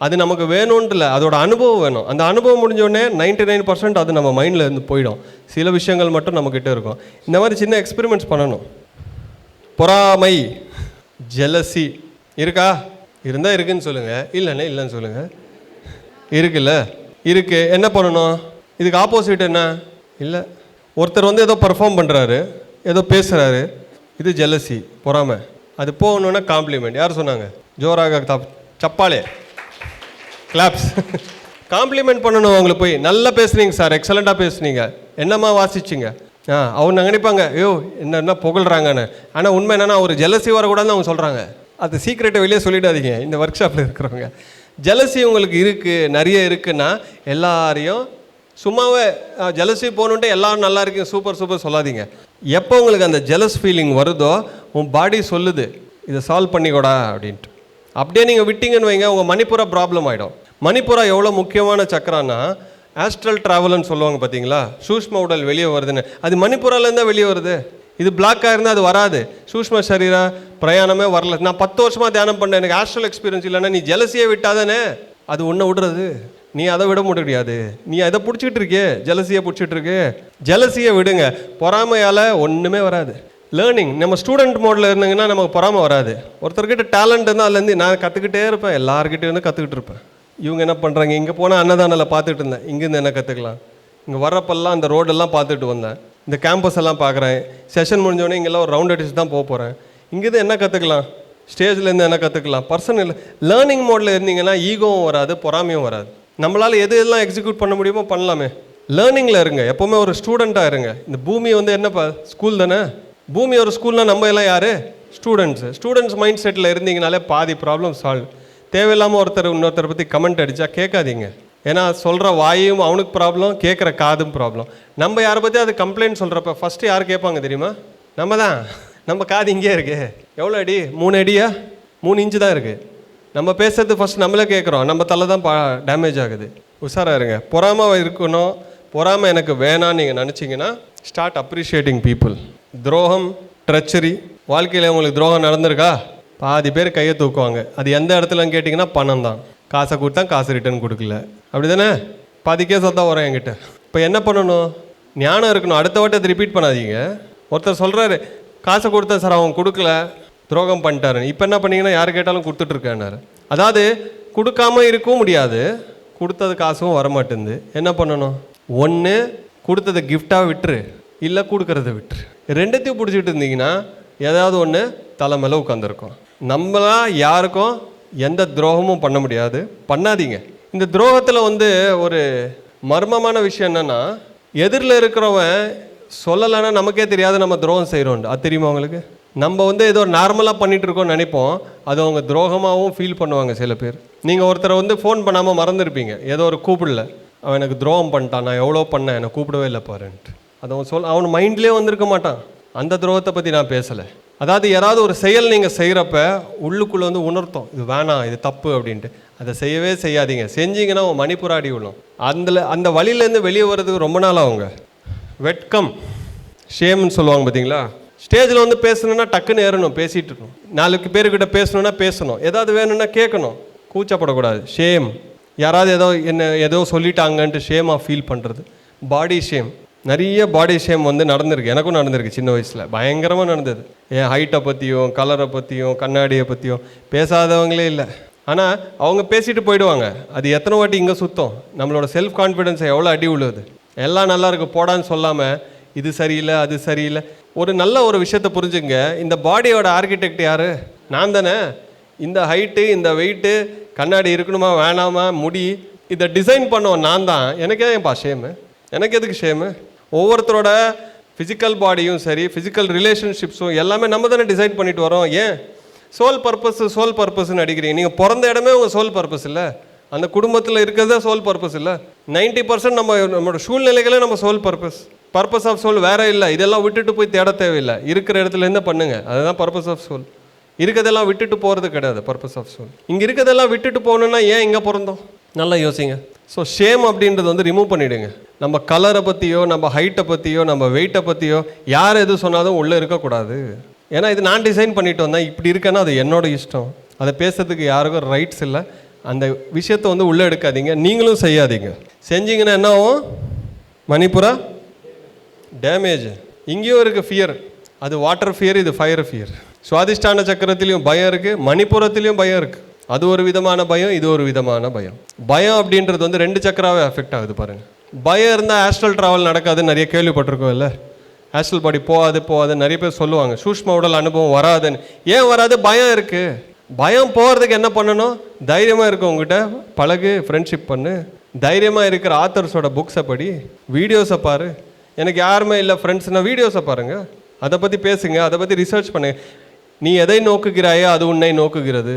அது நமக்கு வேணும்ன்றில்ல, அதோட அனுபவம் வேணும். அந்த அனுபவம் முடிஞ்சோடனே 99% அது நம்ம மைண்டில் இருந்து போயிடும். சில விஷயங்கள் மட்டும் நம்மக்கிட்ட இருக்கும். இந்த மாதிரி சின்ன எக்ஸ்பெரிமெண்ட்ஸ் பண்ணணும். பொறாமை, ஜெலசி இருக்கா? இருந்தால் இருக்குன்னு சொல்லுங்கள், இல்லைன்னு சொல்லுங்கள். இருக்குல்ல? இருக்கு. என்ன பண்ணணும்? இதுக்கு ஆப்போசிட் என்ன? இல்லை, ஒருத்தர் வந்து ஏதோ பர்ஃபார்ம் பண்ணுறாரு, ஏதோ பேசுகிறாரு, இது ஜெலசி, பொறாமை. அது போகணுன்னா காம்ப்ளிமெண்ட். யார் சொன்னாங்க? ஜோராக சப்பாலே கிளாப்ஸ். காம்ப்ளிமெண்ட் பண்ணணும். அவங்களுக்கு போய் நல்லா பேசுனீங்க சார், எக்ஸலண்ட்டாக பேசுனீங்க, என்னம்மா வாசிச்சிங்க. அவங்க நினைப்பாங்க, ஐயோ என்ன புகழ்கிறாங்கன்னு. ஆனால் உண்மை என்னென்னா ஒரு ஜெலசி வரக்கூடாதுன்னு அவங்க சொல்கிறாங்க. அது சீக்ரெட்டை வெளியே சொல்லிடாதீங்க. இந்த ஒர்க் ஷாப்பில் இருக்கிறவங்க ஜெலசி உங்களுக்கு இருக்குது, நிறைய இருக்குன்னா எல்லாரையும் சும்மாவே ஜெலசி போகணுன்ட்டு எல்லோரும் நல்லா இருக்கீங்க, சூப்பர் சொல்லாதீங்க. எப்போ உங்களுக்கு அந்த ஜெலஸ் ஃபீலிங் வருதோ உன் பாடி சொல்லுது, இதை சால்வ் பண்ணிக்கூடா அப்படின்ட்டு. அப்படியே நீங்கள் விட்டீங்கன்னு வைங்க, உங்கள் மணிப்புரா ப்ராப்ளம் ஆகிடும். மணிப்புரா எவ்வளோ முக்கியமான சக்கரானா, ஆஸ்ட்ரல் ட்ராவல்னு சொல்லுவாங்க பார்த்தீங்களா, சூஷ்ம உடல் வெளியே வருதுன்னு. அது மணிப்புராலேருந்து தான் வெளியே வருது. இது பிளாக்காக இருந்தால் அது வராது. சூஷ்ம சரீர பிரயாணமே வரல. நான் 10 வருஷமாக தியானம் பண்ணேன், எனக்கு ஆஸ்ட்ரல் எக்ஸ்பீரியன்ஸ் இல்லைன்னா நீ ஜெலசியை விட்டாதானே அது ஒன்றை விடுறது. நீ அதை விட முடியாது. நீ அதை பிடிச்சிக்கிட்டு இருக்கே, ஜெலசியை பிடிச்சிட்டு இருக்கு. ஜெலசியை விடுங்க. பொறாமையால் ஒன்றுமே வராது. லேர்னிங், நம்ம ஸ்டூடெண்ட் மோடில் இருந்தீங்கன்னா நமக்கு பொறாமை வராது. ஒருத்தர்கிட்ட டேலண்ட் இருந்தால் அதுலேருந்து நான் கற்றுக்கிட்டே இருப்பேன், எல்லாருக்கிட்டேருந்து கற்றுக்கிட்டு இருப்பேன். இவங்க என்ன பண்ணுறாங்க, இங்கே போனால் அன்னதானில் பார்த்துட்டு இருந்தேன், இங்கேருந்து என்ன கற்றுக்கலாம். இங்கே வர்றப்பெல்லாம் அந்த ரோடெல்லாம் பார்த்துட்டு வந்தேன், இந்த கேம்பஸ் எல்லாம் பார்க்குறேன். செஷன் முடிஞ்சோடனே இங்கெல்லாம் ஒரு ரவுண்ட் அடிச்சு தான் போகிறேன். இங்கேருந்து என்ன கற்றுக்கலாம், ஸ்டேஜ்லேருந்து என்ன கற்றுக்கலாம். பர்சனல் லேர்னிங் மோடில் இருந்தீங்கன்னா ஈகோவும் வராது, பொறாமையும் வராது. நம்மளால் எது எல்லாம் எக்ஸிக்யூட் பண்ண முடியுமோ பண்ணலாமே. லேர்னிங்கில் இருங்க, எப்போவுமே ஒரு ஸ்டூடெண்ட்டாக இருங்க. இந்த பூமி வந்து என்னப்பா ஸ்கூல் தானே. பூமி ஒரு ஸ்கூல்னால் நம்ம எல்லாம் யார்? ஸ்டூடெண்ட்ஸ் மைண்ட் செட்டில் இருந்தீங்கனாலே பாதி ப்ராப்ளம் சால்வ். தேவையில்லாமல் இன்னொருத்தரை பற்றி கமெண்ட் அடித்தா கேட்காதீங்க. ஏன்னா சொல்கிற வாயும் அவனுக்கு ப்ராப்ளம், கேட்குற காதும் ப்ராப்ளம். நம்ம யாரை பற்றி அது கம்ப்ளைண்ட் சொல்கிறப்ப ஃபஸ்ட்டு யார் கேட்பாங்க தெரியுமா? நம்ம தான். நம்ம காது இங்கே இருக்கு. எவ்வளோ அடி? 3 அடியா? 3 இன்ச்சு தான் இருக்குது. நம்ம பேசுறது ஃபஸ்ட் நம்மளே கேட்குறோம், நம்ம தலை தான் டேமேஜ் ஆகுது. உஷாராக இருங்க. பொறாமை இருக்கணும். பொறாமை எனக்கு வேணான்னு நீங்கள் நினச்சிங்கன்னா ஸ்டார்ட் அப்ரிஷியேட்டிங் பீப்புள். துரோகம், ட்ரெச்சரி, வாழ்க்கையில் உங்களுக்கு துரோகம் நடந்திருக்கா? பாதி பேர் கையை தூக்குவாங்க. அது எந்த இடத்துலன்னு கேட்டிங்கன்னா பணம் தான். காசை கொடுத்தா காசு ரிட்டர்ன் கொடுக்கல, அப்படி தானே? பாதி கேஸ் தான் வரும் என்கிட்ட. இப்போ என்ன பண்ணணும்? ஞானம் இருக்கணும். அடுத்த வாட்டத்தை ரிப்பீட் பண்ணாதீங்க. ஒருத்தர் சொல்கிறாரு, காசை கொடுத்தேன் சார், அவன் கொடுக்கல, துரோகம் பண்ணிட்டாரு. இப்போ என்ன பண்ணீங்கன்னா யார் கேட்டாலும் கொடுத்துட்ருக்கேன்னாரு. அதாவது கொடுக்காம இருக்கவும் முடியாது, கொடுத்தது காசும் வரமாட்டேங்குது. என்ன பண்ணணும்? ஒன்று கொடுத்ததை கிஃப்டாக விட்டுரு, இல்லை கொடுக்கறத விட்டுரு. ரெண்டுத்தையும் பிடிச்சிட்டு இருந்தீங்கன்னா ஏதாவது ஒன்று தலை மேலே உட்காந்துருக்கும். நம்மளா யாருக்கும் எந்த துரோகமும் பண்ண முடியாது, பண்ணாதீங்க. இந்த துரோகத்தில் வந்து ஒரு மர்மமான விஷயம் என்னென்னா, எதிரில் இருக்கிறவன் சொல்லலைன்னா நமக்கே தெரியாது நம்ம துரோகம் செய்கிறோம். அது தெரியுமா உங்களுக்கு? நம்ம வந்து ஏதோ நார்மலாக பண்ணிகிட்டு இருக்கோம்னு நினைப்போம், அது அவங்க துரோகமாகவும் ஃபீல் பண்ணுவாங்க சில பேர். நீங்கள் ஒருத்தரை வந்து ஃபோன் பண்ணாமல் மறந்துருப்பீங்க, ஏதோ ஒரு கூப்பிடல, அவன் எனக்கு துரோகம் பண்ணிட்டான், நான் எவ்வளோ பண்ணேன், என்னை கூப்பிடவே இல்லை பாருன்ட்டு. அது அவன் அவன் மைண்ட்லேயே வந்திருக்க மாட்டான். அந்த துரோகத்தை பற்றி நான் பேசலை. அதாவது யாராவது ஒரு செயல் நீங்கள் செய்கிறப்ப உள்ளுக்குள்ளே வந்து உணர்த்தோம், இது வேணாம், இது தப்பு அப்படின்ட்டு. அதை செய்யவே செய்யாதீங்க. செஞ்சீங்கன்னா அவன் மணிப்புராடி விழும். அந்த வழியிலேருந்து வெளியே வர்றதுக்கு ரொம்ப நாள் ஆகுங்க. வெட்கம், ஷேம்னு சொல்லுவாங்க பார்த்தீங்களா? ஸ்டேஜில் வந்து பேசணுன்னா டக்குன்னு ஏறணும், பேசிகிட்டு இருக்கணும். 4 பேர்கிட்ட பேசணுன்னா பேசணும், ஏதாவது வேணும்னா கேட்கணும், கூச்சப்படக்கூடாது. ஷேம், யாராவது ஏதோ சொல்லிட்டாங்கன்ட்டு ஷேமாக ஃபீல் பண்ணுறது. பாடி ஷேம், நிறைய பாடி ஷேம் வந்து நடந்திருக்கு. எனக்கும் நடந்திருக்கு சின்ன வயசில், பயங்கரமாக நடந்தது. என் ஹைட்டை பற்றியும் கலரை பற்றியும் கண்ணாடியை பற்றியும் பேசாதவங்களே இல்லை. ஆனால் அவங்க பேசிட்டு போயிடுவாங்க. அது எத்தனை வாட்டி இங்கே சுத்தம், நம்மளோட செல்ஃப் கான்ஃபிடென்ஸை எவ்வளோ அடி உழுவுது. எல்லாம் நல்லா இருக்கு போடான்னு சொல்லாமல் இது சரியில்லை அது சரியில்லை. ஒரு நல்ல ஒரு விஷயத்தை புரிஞ்சுங்க, இந்த பாடியோட ஆர்கிடெக்ட் யார்? நான் தானே. இந்த ஹைட்டு, இந்த வெயிட்டு, கண்ணாடி இருக்கணுமா வேணாமா, முடி, இதை டிசைன் பண்ணுவோம் நான் தான். எனக்கே ஏன்பா ஷேமு? எனக்கு எதுக்கு ஷேமு? ஒவ்வொருத்தரோட ஃபிசிக்கல் பாடியும் சரி, ஃபிசிக்கல் ரிலேஷன்ஷிப்ஸும் எல்லாமே நம்ம தானே டிசைன் பண்ணிட்டு வரோம். ஏன் சோல் பர்பஸ்ன்னு அடிக்கிறீங்க? நீங்கள் பிறந்த இடமே உங்கள் சோல் பர்பஸ் இல்லை, அந்த குடும்பத்தில் இருக்கிறதே சோல் பர்பஸ் இல்லை. 90% நம்மளோட சூழ்நிலைகளே நம்ம சோல் பர்பஸ் ஆஃப் சோல் வேற இல்லை. இதெல்லாம் விட்டுட்டு போய் தேட தேவையில்லை, இருக்கிற இடத்துலேருந்து பண்ணுங்க. அதுதான் பர்பஸ் ஆஃப் சோல். இருக்கிறதெல்லாம் விட்டுட்டு போகிறது கிடையாது பர்பஸ் ஆஃப் சோல். இங்கே இருக்கிறதெல்லாம் விட்டுட்டு போகணுன்னா ஏன் இங்கே பிறந்தோம்? நல்லா யோசிங்க. ஸோ ஷேம் அப்படின்றது வந்து ரிமூவ் பண்ணிவிடுங்க. நம்ம கலரை பற்றியோ, நம்ம ஹைட்டை பற்றியோ, நம்ம வெயிட்டை பற்றியோ யார் எது சொன்னாலும் உள்ளே இருக்கக்கூடாது. ஏன்னா இது நான் டிசைன் பண்ணிட்டு வந்தேன், இப்படி இருக்கேன்னா அது என்னோட இஷ்டம். அதை பேசுறதுக்கு யாருக்கும் ரைட்ஸ் இல்லை. அந்த விஷயத்தை வந்து உள்ளே எடுக்காதீங்க, நீங்களும் செய்யாதீங்க. செஞ்சீங்கன்னா என்ன ஆகும்? மணிப்புரா டேமேஜ். இங்கேயும் இருக்குது ஃபியர், அது வாட்டர் ஃபியர், இது ஃபயர் ஃபியர். சுவாதிஷ்டான சக்கரத்திலையும் பயம் இருக்குது, மணிப்புரத்திலையும் பயம் இருக்குது. அது ஒரு விதமான பயம், இது ஒரு விதமான பயம். பயம் அப்படின்றது வந்து 2 சக்கராவே அஃபெக்ட் ஆகுது பாருங்கள். பயம் இருந்தால் ஆஸ்ட்ரல் ட்ராவல் நடக்காதுன்னு நிறைய கேள்விப்பட்டிருக்கோம் இல்லை? ஆஸ்ட்ரல் பாடி போகாது நிறைய பேர் சொல்லுவாங்க. சூஷ்ம உடல் அனுபவம் வராதுன்னு. ஏன் வராது? பயம் இருக்குது. பயம் போகிறதுக்கு என்ன பண்ணணும்? தைரியமாக இருக்க உங்ககிட்ட பழகு, ஃப்ரெண்ட்ஷிப் பண்ணு. தைரியமாக இருக்கிற ஆத்தர்ஸோட புக்ஸை படி, வீடியோஸை பாரு. எனக்கு யாருமே இல்லை ஃப்ரெண்ட்ஸ்னால் வீடியோஸை பாருங்கள், அதை பற்றி பேசுங்க, அதை பற்றி ரிசர்ச் பண்ணுங்க. நீ எதை நோக்குகிறாயோ அது உன்னை நோக்குகிறது.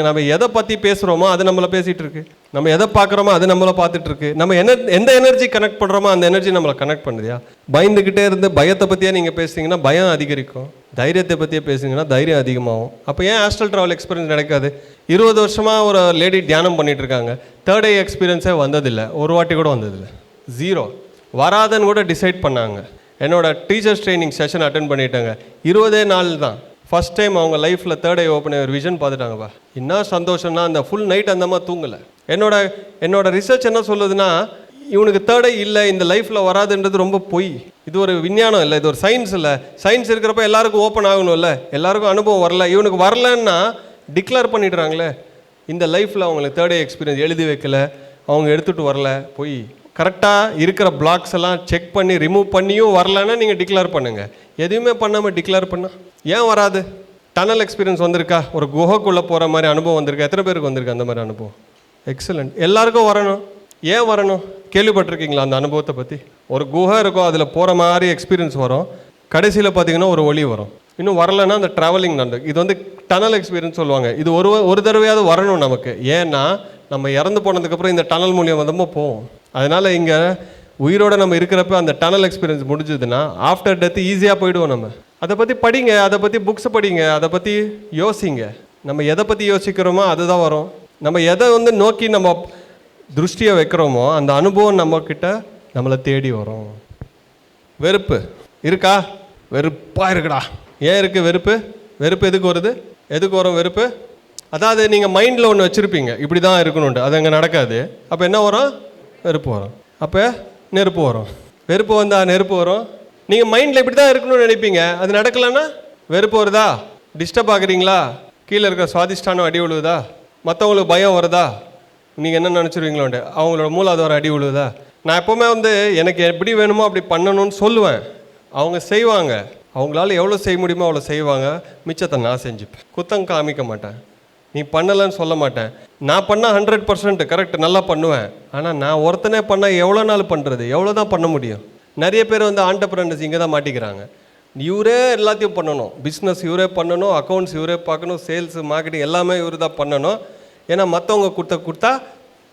நம்ம எதை பற்றி பேசுகிறோமோ அது நம்மளை பேசிகிட்டு இருக்கு, நம்ம எதை பார்க்குறோமோ அது நம்மளை பார்த்துட்டு இருக்கு. நம்ம எந்த எனர்ஜி கனெக்ட் பண்ணுறோமோ அந்த எனர்ஜி நம்மளை கனெக்ட் பண்ணுதியா? பயந்துக்கிட்டே இருந்து பயத்தை பற்றியே நீங்கள் பேசுனீங்கன்னா பயம் அதிகரிக்கும், தைரியத்தை பற்றியே பேசுனீங்கன்னா தைரியம் அதிகமாகும். அப்போ ஏன் ஆஸ்ட்ரல் ட்ராவல் எக்ஸ்பீரியன்ஸ் நடக்காது? 20 வருஷமாக ஒரு லேடி தியானம் பண்ணிட்டு இருக்காங்க, 3rd ஐ எக்ஸ்பீரியன்ஸே வந்ததில்லை, ஒரு வாட்டி கூட வந்ததில்லை, 0. வராதுன்னு கூட டிசைட் பண்ணாங்க. என்னோட டீச்சர்ஸ் ட்ரைனிங் செஷன் அட்டென்ட் பண்ணிட்டாங்க, 20 நாள் தான். ஃபஸ்ட் டைம் அவங்க லைஃப்பில் 3rd ஐ ஓப்பன் ஒரு விஷன் பார்த்துட்டாங்கப்பா. என்ன சந்தோஷம்னா அந்த ஃபுல் நைட் அந்த மாதிரி தூங்கலை. என்னோட ரிசர்ச் என்ன சொல்லுதுன்னா, இவனுக்கு 3rd ஐ இல்லை, இந்த லைஃப்பில் வராதுன்றது ரொம்ப பொய். இது ஒரு விஞ்ஞானம் இல்லை, இது ஒரு சயின்ஸ் இல்லை. சயின்ஸ் இருக்கிறப்ப எல்லாருக்கும் ஓப்பன் ஆகணும்ல, எல்லாருக்கும் அனுபவம் வரல. இவனுக்கு வரலன்னா டிக்ளேர் பண்ணிடுறாங்களே. இந்த லைஃப்பில் அவங்களுக்கு 3rd ஐ எக்ஸ்பீரியன்ஸ் எழுதி வைக்கல, அவங்க எடுத்துகிட்டு வரல, பொய். கரெக்டாக இருக்கிற பிளாக்ஸ் எல்லாம் செக் பண்ணி ரிமூவ் பண்ணியும் வரலன்னா நீங்கள் டிக்ளேர் பண்ணுங்கள். எதுவுமே பண்ணாமல் டிக்ளேர் பண்ணால் ஏன் வராது? டனல் எக்ஸ்பீரியன்ஸ் வந்திருக்கா? ஒரு குகைக்குள்ளே போகிற மாதிரி அனுபவம் வந்திருக்கா? எத்தனை பேருக்கு வந்திருக்கு அந்த மாதிரி அனுபவம்? எக்ஸலண்ட். எல்லாருக்கும் வரணும். ஏன் வரணும்? கேள்விப்பட்டிருக்கீங்களா அந்த அனுபவத்தை பற்றி? ஒரு குகை இருக்கும், அதில் போகிற மாதிரி எக்ஸ்பீரியன்ஸ் வரும், கடைசியில் பார்த்தீங்கன்னா ஒரு ஒளி வரும். இன்னும் வரலைன்னா அந்த ட்ராவலிங் நடக்கும். இது வந்து டனல் எக்ஸ்பீரியன்ஸ் சொல்லுவாங்க. இது ஒரு தடவையாவது வரணும் நமக்கு. ஏன்னா நம்ம இறந்து போனதுக்கப்புறம் இந்த டனல் மூலியம் வந்தமோ போவோம். அதனால் இங்கே உயிரோடு நம்ம இருக்கிறப்ப அந்த டனல் எக்ஸ்பீரியன்ஸ் முடிஞ்சதுன்னா ஆஃப்டர் டெத் ஈஸியாக போயிடுவோம். நம்ம அதை பற்றி படிங்க, அதை பற்றி புக்ஸை படிங்க, அதை பற்றி யோசிங்க. நம்ம எதை பற்றி யோசிக்கிறோமோ அதுதான் வரும். நம்ம எதை வந்து நோக்கி நம்ம திருஷ்டியை வைக்கிறோமோ அந்த அனுபவம் நம்மக்கிட்ட நம்மளை தேடி வரும். வெறுப்பு இருக்கா? வெறுப்பாக இருக்குடா. ஏன் இருக்குது வெறுப்பு? வெறுப்பு எதுக்கு வருது? எதுக்கு வரும் வெறுப்பு? அதாவது நீங்கள் மைண்டில் ஒன்று வச்சுருப்பீங்க, இப்படி தான் இருக்கணுன்ட்டு, அது அங்கே நடக்காது. அப்போ என்ன வரும்? வெறுப்பு வரும். அப்போ நெருப்பு வரும். வெறுப்பு வந்தால் நெருப்பு வரும். நீங்கள் மைண்டில் இப்படி தான் இருக்கணும்னு நினைப்பீங்க, அது நடக்கலைன்னா வெறுப்பு வருதா, டிஸ்டர்ப் ஆகுறீங்களா, கீழே இருக்கிற சுவாதிஷ்டானம் அடி விழுவுதா, மற்றவங்களுக்கு பயம் வருதா, நீங்கள் என்ன நினச்சிருவீங்களோண்டு அவங்களோட மூலாதாரம் அடி விழுவுதா. நான் எப்போவுமே எனக்கு எப்படி வேணுமோ அப்படி பண்ணணும்னு சொல்லுவேன். அவங்க செய்வாங்க, அவங்களால எவ்வளோ செய்ய முடியுமோ அவ்வளோ செய்வாங்க. மிச்சத்தை நான் செஞ்சுப்பேன். குத்தம் காமிக்க மாட்டேன், நீ பண்ணலைன்னு சொல்ல மாட்டேன். நான் பண்ணால் 100% கரெக்ட், நல்லா பண்ணுவேன். ஆனால் நான் ஒருத்தனே பண்ணால் எவ்வளோ நாள் பண்ணுறது, எவ்வளோ தான் பண்ண முடியும். நிறைய பேர் ஆண்டர்பிரனர்ஸ் இங்கே தான் மாட்டிக்கிறாங்க. இவரே எல்லாத்தையும் பண்ணணும், பிஸ்னஸ் இவரே பண்ணணும், அக்கௌண்ட்ஸ் இவரே பார்க்கணும், சேல்ஸு மார்க்கெட்டிங் எல்லாமே இவர் தான் பண்ணணும். ஏன்னா மற்றவங்க கொடுத்தா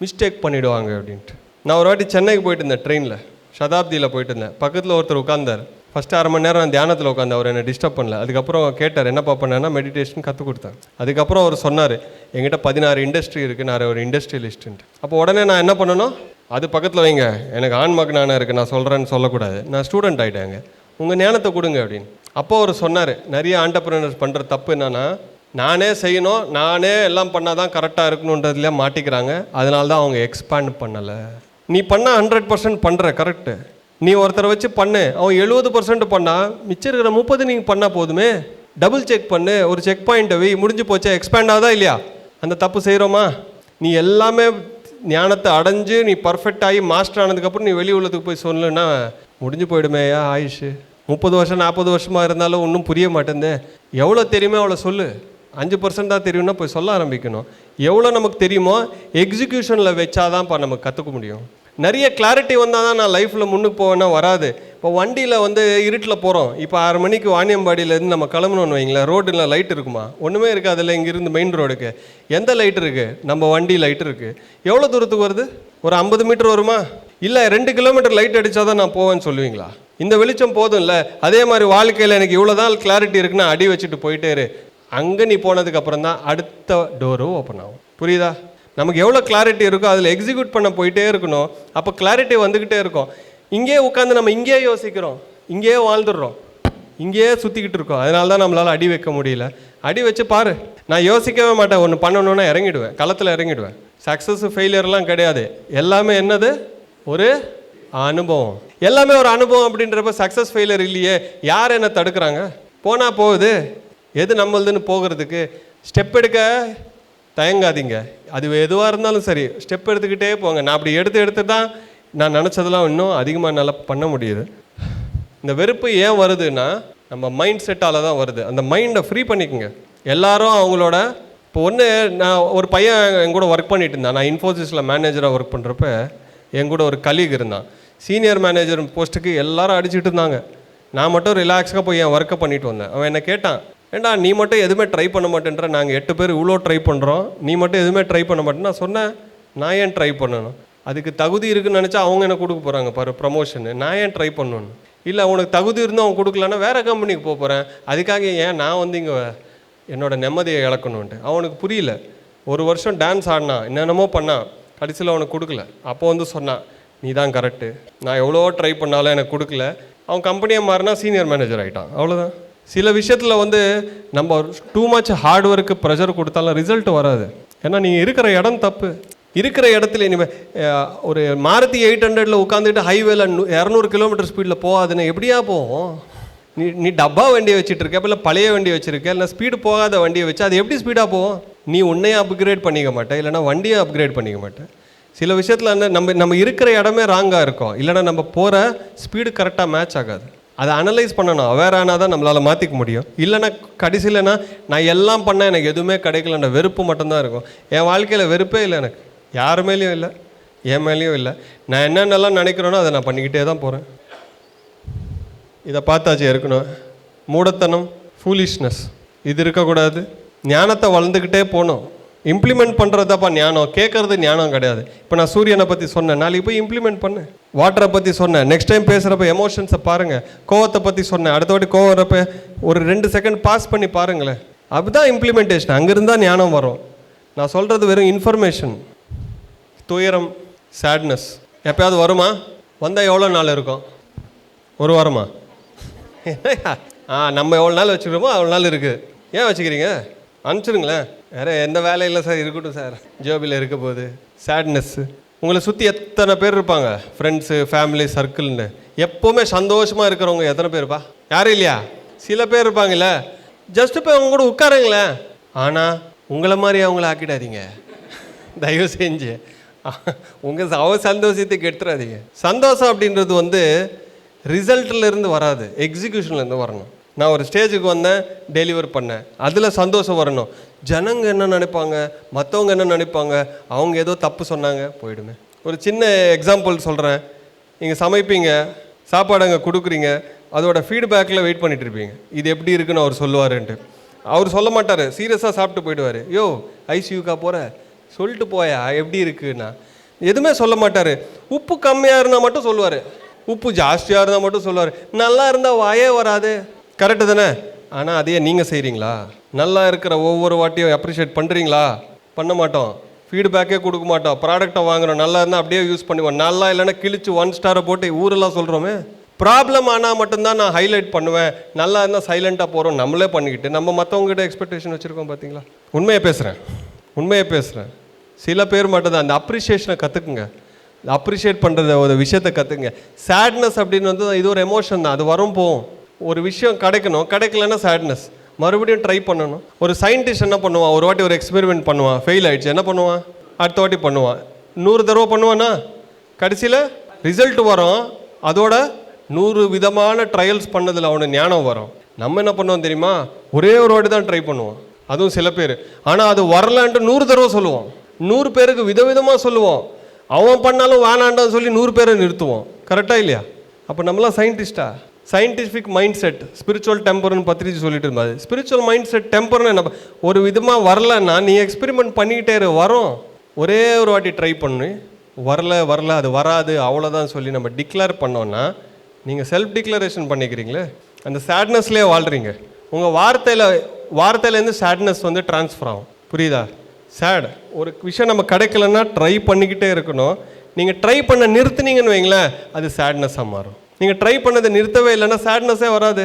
மிஸ்டேக் பண்ணிவிடுவாங்க அப்படின்ட்டு. நான் ஒரு வாட்டி சென்னைக்கு போயிட்டு இருந்தேன், ட்ரெயினில் சதாப்தியில் போயிட்டு இருந்தேன். பக்கத்தில் ஒருத்தர் உட்காந்தார். ஃபஸ்ட்டு 1/2 மணி நேரம் நான் தியானத்தில் உட்காந்து, அவர் என்னை டிஸ்டர்ப் பண்ணல. அதுக்கப்புறம் கேட்டார் என்னப்பா பண்ணேன்னா மெடிடேஷன் கற்றுக் கொடுத்தேன். அதுக்கப்புறம் அவர் சொன்னார், என்கிட்ட 16 இண்டஸ்ட்ரி இருக்குது, நான் ஒரு இண்டஸ்ட்ரியலிஸ்ட்டுன்ட்டு. அப்போ உடனே நான் என்ன பண்ணணும், அது பக்கத்தில் வைங்க, எனக்கு ஆன்மாக்கு நானே இருக்குது, நான் சொல்கிறேன்னு சொல்லக்கூடாது, நான் ஸ்டூடெண்ட் ஆகிட்டேங்க, உங்கள் ஞானத்தை கொடுங்க அப்படின்னு. அப்போ அவர் சொன்னார், நிறைய ஆண்டர்பிரினர்ஸ் பண்ணுற தப்பு என்னென்னா, நானே செய்யணும், நானே எல்லாம் பண்ணால் தான் கரெக்டாக இருக்கணுன்றதுலேயே மாட்டிக்கிறாங்க. அதனால தான் அவங்க எக்ஸ்பேண்ட் பண்ணலை. நீ பண்ணால் 100% பண்ணுற கரெக்டு. நீ ஒருத்தரை வச்சு பண்ணு, அவன் 70% பண்ணால் மிச்சம் இருக்கிற 30 நீங்கள் பண்ணால் போதுமே. டபுள் செக் பண்ணு, ஒரு செக் பாயிண்ட்டை வை, முடிஞ்சு போச்சா, எக்ஸ்பேண்ட் ஆகுதா இல்லையா. அந்த தப்பு செய்கிறோமா? நீ எல்லாமே ஞானத்தை அடைஞ்சு நீ பர்ஃபெக்ட் ஆகி மாஸ்டர் ஆனதுக்கப்புறம் நீ வெளி உள்ளத்துக்கு போய் சொல்லணுன்னா முடிஞ்சு போயிடுமேயா ஆயுஷ். 30 வருஷம் 40 வருஷமாக இருந்தாலும் ஒன்றும் புரிய மாட்டேங்குது. எவ்வளோ தெரியுமோ அவ்வளோ சொல்லு. 5% தான் தெரியும்னா போய் சொல்ல ஆரம்பிக்கணும். எவ்வளோ நமக்கு தெரியுமோ எக்ஸிக்யூஷனில் வச்சாதான் நமக்கு கற்றுக்க முடியும். நிறைய கிளாரிட்டி வந்தால் தான் நான் லைஃப்பில் முன்னுக்கு போவேன்னா வராது. இப்போ வண்டியில் இருட்டில் போகிறோம். இப்போ 6 மணிக்கு வாணியம்பாடியிலேருந்து நம்ம கிளம்பணும்னு வைங்களேன், ரோட்டில் லைட் இருக்குமா? ஒன்றுமே இருக்குது. அதில் இங்கேருந்து மெயின் ரோடுக்கு எந்த லைட் இருக்குது? நம்ம வண்டி லைட் இருக்குது. எவ்வளோ தூரத்துக்கு வருது? ஒரு 50 மீட்டர் வருமா? இல்லை 2 கிலோமீட்டர் லைட் அடித்தா தான் நான் போவேன்னு சொல்லுவீங்களா? இந்த வெளிச்சம் போதும் இல்லை? அதே மாதிரி வாழ்க்கையில் எனக்கு இவ்வளோ தான் கிளாரிட்டி இருக்குன்னா அடி வச்சுட்டு போயிட்டே இரு. அங்கே நீ போனதுக்கப்புறம் தான் அடுத்த டோரும் ஓப்பன் ஆகும். புரியுதா? நமக்கு எவ்வளோ கிளாரிட்டி இருக்கோ அதில் எக்ஸிக்யூட் பண்ண போயிட்டே இருக்கணும். அப்போ கிளாரிட்டி வந்துக்கிட்டே இருக்கும். இங்கேயே உட்காந்து நம்ம இங்கேயே யோசிக்கிறோம், இங்கேயே வாழ்ந்துடுறோம், இங்கேயே சுற்றிக்கிட்டு இருக்கோம். அதனால தான் நம்மளால் அடி வைக்க முடியல. அடி வச்சு பாரு. நான் யோசிக்கவே மாட்டேன், ஒன்று பண்ணணுன்னா இறங்கிடுவேன், களத்தில் இறங்கிடுவேன். சக்ஸஸ் ஃபெயிலியர்லாம் கிடையாது. எல்லாமே என்னது? ஒரு அனுபவம். எல்லாமே ஒரு அனுபவம். அப்படின்றப்ப சக்ஸஸ் ஃபெயிலியர் இல்லையே. யார் என்ன தடுக்கிறாங்க? போனால் போகுது. எது நம்மளுதுன்னு போகிறதுக்கு ஸ்டெப் எடுக்க தயங்காதீங்க. அது எதுவாக இருந்தாலும் சரி, ஸ்டெப் எடுத்துக்கிட்டே போங்க. நான் அப்படி எடுத்து தான் நான் நினச்சதெல்லாம் இன்னும் அதிகமாக நல்லா பண்ண முடியுது. இந்த வெறுப்பு ஏன் வருதுன்னா நம்ம மைண்ட் செட்டால் தான் வருது. அந்த மைண்டை ஃப்ரீ பண்ணிக்கோங்க. எல்லாரும் அவங்களோட இப்போ நான் ஒரு பையன் என் கூட ஒர்க் பண்ணிட்டு இருந்தான். நான் இன்ஃபோசிஸில் மேனேஜராக ஒர்க் பண்ணுறப்ப என் கூட ஒரு கலீக் இருந்தான். சீனியர் மேனேஜர் போஸ்ட்டுக்கு எல்லாரும் அடிச்சுட்டு இருந்தாங்க. நான் மட்டும் ரிலாக்ஸாக போய் என் ஒர்க்கை பண்ணிட்டு வந்தேன். அவன் என்னை கேட்டான், ஏண்டா நீ மட்டும் எதுவுமே ட்ரை பண்ண மாட்டேன்ற, நாங்கள் 8 பேர் இவ்வளோ ட்ரை பண்ணுறோம், நீ மட்டும் எதுவுமே ட்ரை பண்ண மாட்டேன்னு. நான் சொன்னேன், நான் ஏன் ட்ரை பண்ணணும்? அதுக்கு தகுதி இருக்குன்னு நினச்சா அவங்க என்ன கொடுக்க போகிறாங்க பாரு ப்ரமோஷனு, நான் ஏன் ட்ரை பண்ணணும்? இல்லை உனக்கு தகுதி இருந்தும் அவங்க கொடுக்கலன்னா வேறு கம்பெனிக்கு போக போகிறேன், அதுக்காக ஏன் நான் இங்கே என்னோடய நிம்மதியை இழக்கணுன்ட்டு. அவனுக்கு புரியல. 1 வருஷம் டான்ஸ் ஆடினான், என்னென்னமோ பண்ணான், கடைசியில் அவனுக்கு கொடுக்கல. அப்போ சொன்னான், நீ தான் கரெக்டு, நான் எவ்வளோ ட்ரை பண்ணாலும் எனக்கு கொடுக்கல. அவன் கம்பெனியை மாறினா சீனியர் மேனேஜர் ஆகிட்டான். அவ்வளோதான். சில விஷயத்தில் நம்ம too much hard work pressure கொடுத்தாலும் ரிசல்ட் வராது. ஏன்னா நீங்கள் இருக்கிற இடம் தப்பு. இருக்கிற இடத்துல இனிமேல் ஒரு மாருதி 800 உட்காந்துட்டு ஹைவேல 200 கிலோமீட்டர் ஸ்பீடில் போகாதுன்னு எப்படியா போவோம்? நீ டப்பா வண்டியை வச்சுட்டு இருக்க, இல்லை பழைய வண்டியை வச்சுருக்க, இல்லை ஸ்பீடு போகாத வண்டியை வச்சு அது எப்படி ஸ்பீடாக போவோம்? நீ உன்னையும் அப்கிரேட் பண்ணிக்க மாட்டேன், இல்லைனா வண்டியை அப்கிரேட் பண்ணிக்க மாட்டேன். சில விஷயத்தில் நம்ம இருக்கிற இடமே ராங்காக இருக்கும், இல்லைனா நம்ம போகிற ஸ்பீடு கரெக்டாக மேட்ச் ஆகாது. அதை அனலைஸ் பண்ணணும். அவேர் ஆனால் தான் நம்மளால் மாற்றிக்க முடியும். இல்லைனா கடைசியிலனா நான் எல்லாம் பண்ணேன் எனக்கு எதுவுமே கிடைக்கலன்ற வெறுப்பு மட்டும்தான் இருக்கும். என் வாழ்க்கையில் வெறுப்பே இல்லை, எனக்கு யார் மேலேயும் இல்லை, என் மேலேயும் இல்லை. நான் என்னென்னலாம் நினைக்கிறேனோ அதை நான் பண்ணிக்கிட்டே தான் போகிறேன். இதை பார்த்தாச்சு இருக்கணும். மூடத்தனம், ஃபூலிஷ்னஸ் இது இருக்கக்கூடாது. ஞானத்தை வளர்ந்துக்கிட்டே போகணும். இம்ப்ளிமெண்ட் பண்ணுறதப்பா ஞானம், கேட்குறது ஞானம் கிடையாது. இப்போ நான் சூரியனை பற்றி சொன்னேன், நாளைக்கு போய் இம்ப்ளிமெண்ட் பண்ணு. வாட்டரை பற்றி சொன்னேன், நெக்ஸ்ட் டைம் பேசுகிறப்ப எமோஷன்ஸை பாருங்கள். கோவத்தை பற்றி சொன்னேன், அடுத்த வாட்டி கோவம் வரப்போ ஒரு 2 செகண்ட் பாஸ் பண்ணி பாருங்களேன். அதுதான் இம்ப்ளிமெண்டேஷன். அங்கேருந்தான் ஞானம் வரும். நான் சொல்கிறது வெறும் இன்ஃபர்மேஷன். துயரம், சேட்னஸ் எப்போயாவது வருமா? வந்தால் எவ்வளோ நாள் இருக்கும்? 1 வாரமா? நம்ம எவ்வளோ நாள் வச்சுக்கிறோமோ அவ்வளோ நாள் இருக்குது. ஏன் வச்சுக்கிறீங்க? அனுப்பிச்சிருங்களேன். வேறு எந்த வேலையும் இல்லை சார், இருக்கட்டும் சார், ஜோபியில் இருக்க போகுது. சேட்னஸ்ஸு. உங்களை சுற்றி எத்தனை பேர் இருப்பாங்க, ஃப்ரெண்ட்ஸு, ஃபேமிலி, சர்க்கிள்னு. எப்போவுமே சந்தோஷமாக இருக்கிறவங்க எத்தனை பேருப்பா? யாரும் இல்லையா? சில பேர் இருப்பாங்கல்ல, ஜஸ்ட்டு போய் அவங்க கூட உட்காருங்களேன். ஆனால் உங்களை மாதிரி அவங்கள ஆக்கிடாதீங்க தயவு செஞ்சு. உங்கள் சந்தோஷத்துக்கு எடுத்துடாதீங்க. சந்தோஷம் அப்படின்றது வந்து ரிசல்ட்லேருந்து வராது, எக்ஸிக்யூஷன்லேருந்து வரணும். நான் ஒரு ஸ்டேஜுக்கு வந்தேன், டெலிவர் பண்ணேன், அதில் சந்தோஷம் வரணும். ஜனங்க என்ன நினைப்பாங்க, மற்றவங்க என்ன நினைப்பாங்க, அவங்க ஏதோ தப்பு சொன்னாங்க போயிடுமே. ஒரு சின்ன எக்ஸாம்பிள் சொல்கிறேன். நீங்கள் சமைப்பீங்க, சாப்பாடு அங்கே கொடுக்குறீங்க, அதோட ஃபீட்பேக்கில் வெயிட் பண்ணிட்டு இருப்பீங்க, இது எப்படி இருக்குன்னு அவர் சொல்லுவாருன்ட்டு. அவர் சொல்ல மாட்டார், சீரியஸாக சாப்பிட்டு போயிடுவார். யோ ஐசியூக்கா போகிற சொல்லிட்டு போயா எப்படி இருக்குன்னா எதுவுமே சொல்ல மாட்டார். உப்பு கம்மியாக இருந்தால் மட்டும் சொல்லுவார், உப்பு ஜாஸ்தியாக இருந்தால் மட்டும் சொல்லுவார். நல்லா இருந்தால் வாயே வராது, கரெக்டு தானே? ஆனால் அதையே நீங்கள் செய்கிறீங்களா? நல்லா இருக்கிற ஒவ்வொரு வாட்டியும் அப்ரிஷியேட் பண்ணுறீங்களா? பண்ண மாட்டோம். ஃபீட்பேக்கே கொடுக்க மாட்டோம். ப்ராடக்டை வாங்குகிறோம், நல்லா இருந்தால் அப்படியே யூஸ் பண்ணுவோம், நல்லா இல்லைன்னா கிழிச்சு 1 ஸ்டாரை போட்டு ஊரெல்லாம் சொல்கிறோமே. ப்ராப்ளம் ஆனால் மட்டும்தான் நான் ஹைலைட் பண்ணுவேன், நல்லா இருந்தால் சைலண்ட்டாக போகிறோம் நம்மளே பண்ணிக்கிட்டு நம்ம மற்றவங்ககிட்ட எக்ஸ்பெக்டேஷன் வச்சுருக்கோம். பார்த்தீங்களா? உண்மையை பேசுகிறேன். சில பேர் மட்டும்தான் அந்த அப்ரிஷியேஷனை கற்றுக்குங்க, அப்ரிஷியேட் பண்ணுறத ஒரு விஷயத்தை கற்றுக்குங்க. சேட்னஸ் அப்படின்னு வந்து இது ஒரு எமோஷன் தான், அது வரும் போகும். ஒரு விஷயம் கிடைக்கலன்னா சேட்னஸ், மறுபடியும் ட்ரை பண்ணணும். ஒரு சயின்டிஸ்ட் என்ன பண்ணுவான், ஒரு வாட்டி ஒரு எக்ஸ்பெரிமெண்ட் பண்ணுவான், ஃபெயில் ஆகிடுச்சு, என்ன பண்ணுவான், அடுத்த வாட்டி பண்ணுவான், 100 தடவை பண்ணுவானா, கடைசியில் ரிசல்ட் வரும். அதோட 100 விதமான ட்ரையல்ஸ் பண்ணதில் அவனுக்கு ஞானம் வரும். நம்ம என்ன பண்ணுவோம் தெரியுமா, ஒரே ஒரு வாட்டி தான் ட்ரை பண்ணுவோம், அதுவும் சில பேர். ஆனால் அது வரலான்ட்டு 100 தடவை சொல்லுவோம், 100 பேருக்கு விதவிதமாக சொல்லுவோம். அவன் பண்ணாலும் வேணாண்டான்னு சொல்லி 100 பேரை நிறுத்துவோம். கரெக்டாக இல்லையா? அப்போ நம்மளாம் சயின்டிஸ்டா? சயின்டிஃபிக் மைண்ட் செட், ஸ்பிரிச்சுவல் டெம்பர்னு பத்திரிச்சு சொல்லிட்டு இருந்தாது. ஸ்பிரிச்சுவல் மைண்ட் செட் டெம்பர்னு என்ன, ஒரு விதமாக வரலன்னா நீ எக்ஸ்பெரிமெண்ட் பண்ணிக்கிட்டே வரும். ஒரே ஒரு வாட்டி ட்ரை பண்ணி வரல அது வராது அவ்வளோதான் சொல்லி நம்ம டிக்ளேர் பண்ணோன்னா நீங்கள் செல்ஃப் டிக்ளரேஷன் பண்ணிக்கிறீங்களே, அந்த சேட்னஸ்லேயே வாழ்கிறீங்க. உங்கள் வார்த்தையிலேருந்து சேட்னஸ் வந்து ட்ரான்ஸ்ஃபர் ஆகும். புரியுதா? சேட் ஒரு விஷயம் நம்ம கிடைக்கலன்னா ட்ரை பண்ணிக்கிட்டே இருக்கணும். நீங்கள் ட்ரை பண்ண நிறுத்துனீங்கன்னு வைங்களேன், அது சேட்னஸாக மாறும். நீங்கள் ட்ரை பண்ணதை நிறுத்தவே இல்லைன்னா சேட்னஸே வராது.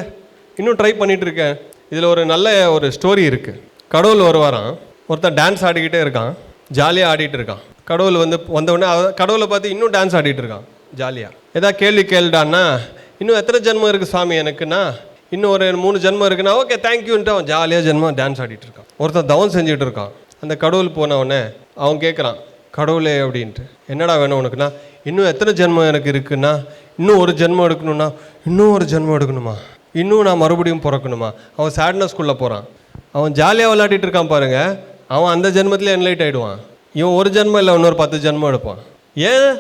இன்னும் ட்ரை பண்ணிகிட்டு இருக்கேன். இதில் ஒரு நல்ல ஒரு ஸ்டோரி இருக்குது. கடவுள் வருவாராம், ஒருத்தன் டான்ஸ் ஆடிக்கிட்டே இருக்கான், ஜாலியாக ஆடிட்டு இருக்கான். கடவுள் வந்தவுடனே கடவுளை பார்த்து இன்னும் டான்ஸ் ஆடிட்டு இருக்கான் ஜாலியாக. ஏதாவது கேள்வி கேள்டான்னா, இன்னும் எத்தனை ஜென்மம் இருக்குது சாமி எனக்குன்னா, இன்னும் ஒரு 3 ஜென்மம் இருக்குன்னா ஓகே தேங்க்யூன்ட்டு அவன் ஜாலியாக ஜென்மம் டான்ஸ் ஆடிட்டு இருக்கான். ஒருத்தன் தவம் செஞ்சுட்டு இருக்கான். அந்த கடவுள் போனவொடனே அவன் கேட்குறான், கடவுளே அப்படின்ட்டு, என்னடா வேணும் உனக்குன்னா, இன்னும் எத்தனை ஜென்மம் எனக்கு இருக்குன்னா, இன்னும் 1 ஜென்மம் எடுக்கணும்னா, இன்னும் 1 ஜென்மம் எடுக்கணுமா, இன்னும் நான் மறுபடியும் பிறக்கணுமா. அவன் சேட்னஸ்குள்ளே போகிறான். அவன் ஜாலியாக விளையாடிட்டு இருக்கான் பாருங்க, அவன் அந்த ஜென்மத்தில் என்லைட் ஆகிடுவான். இவன் 1 ஜென்மம் இல்லை, இன்னொரு 10 ஜென்மம் எடுப்பான். ஏன்?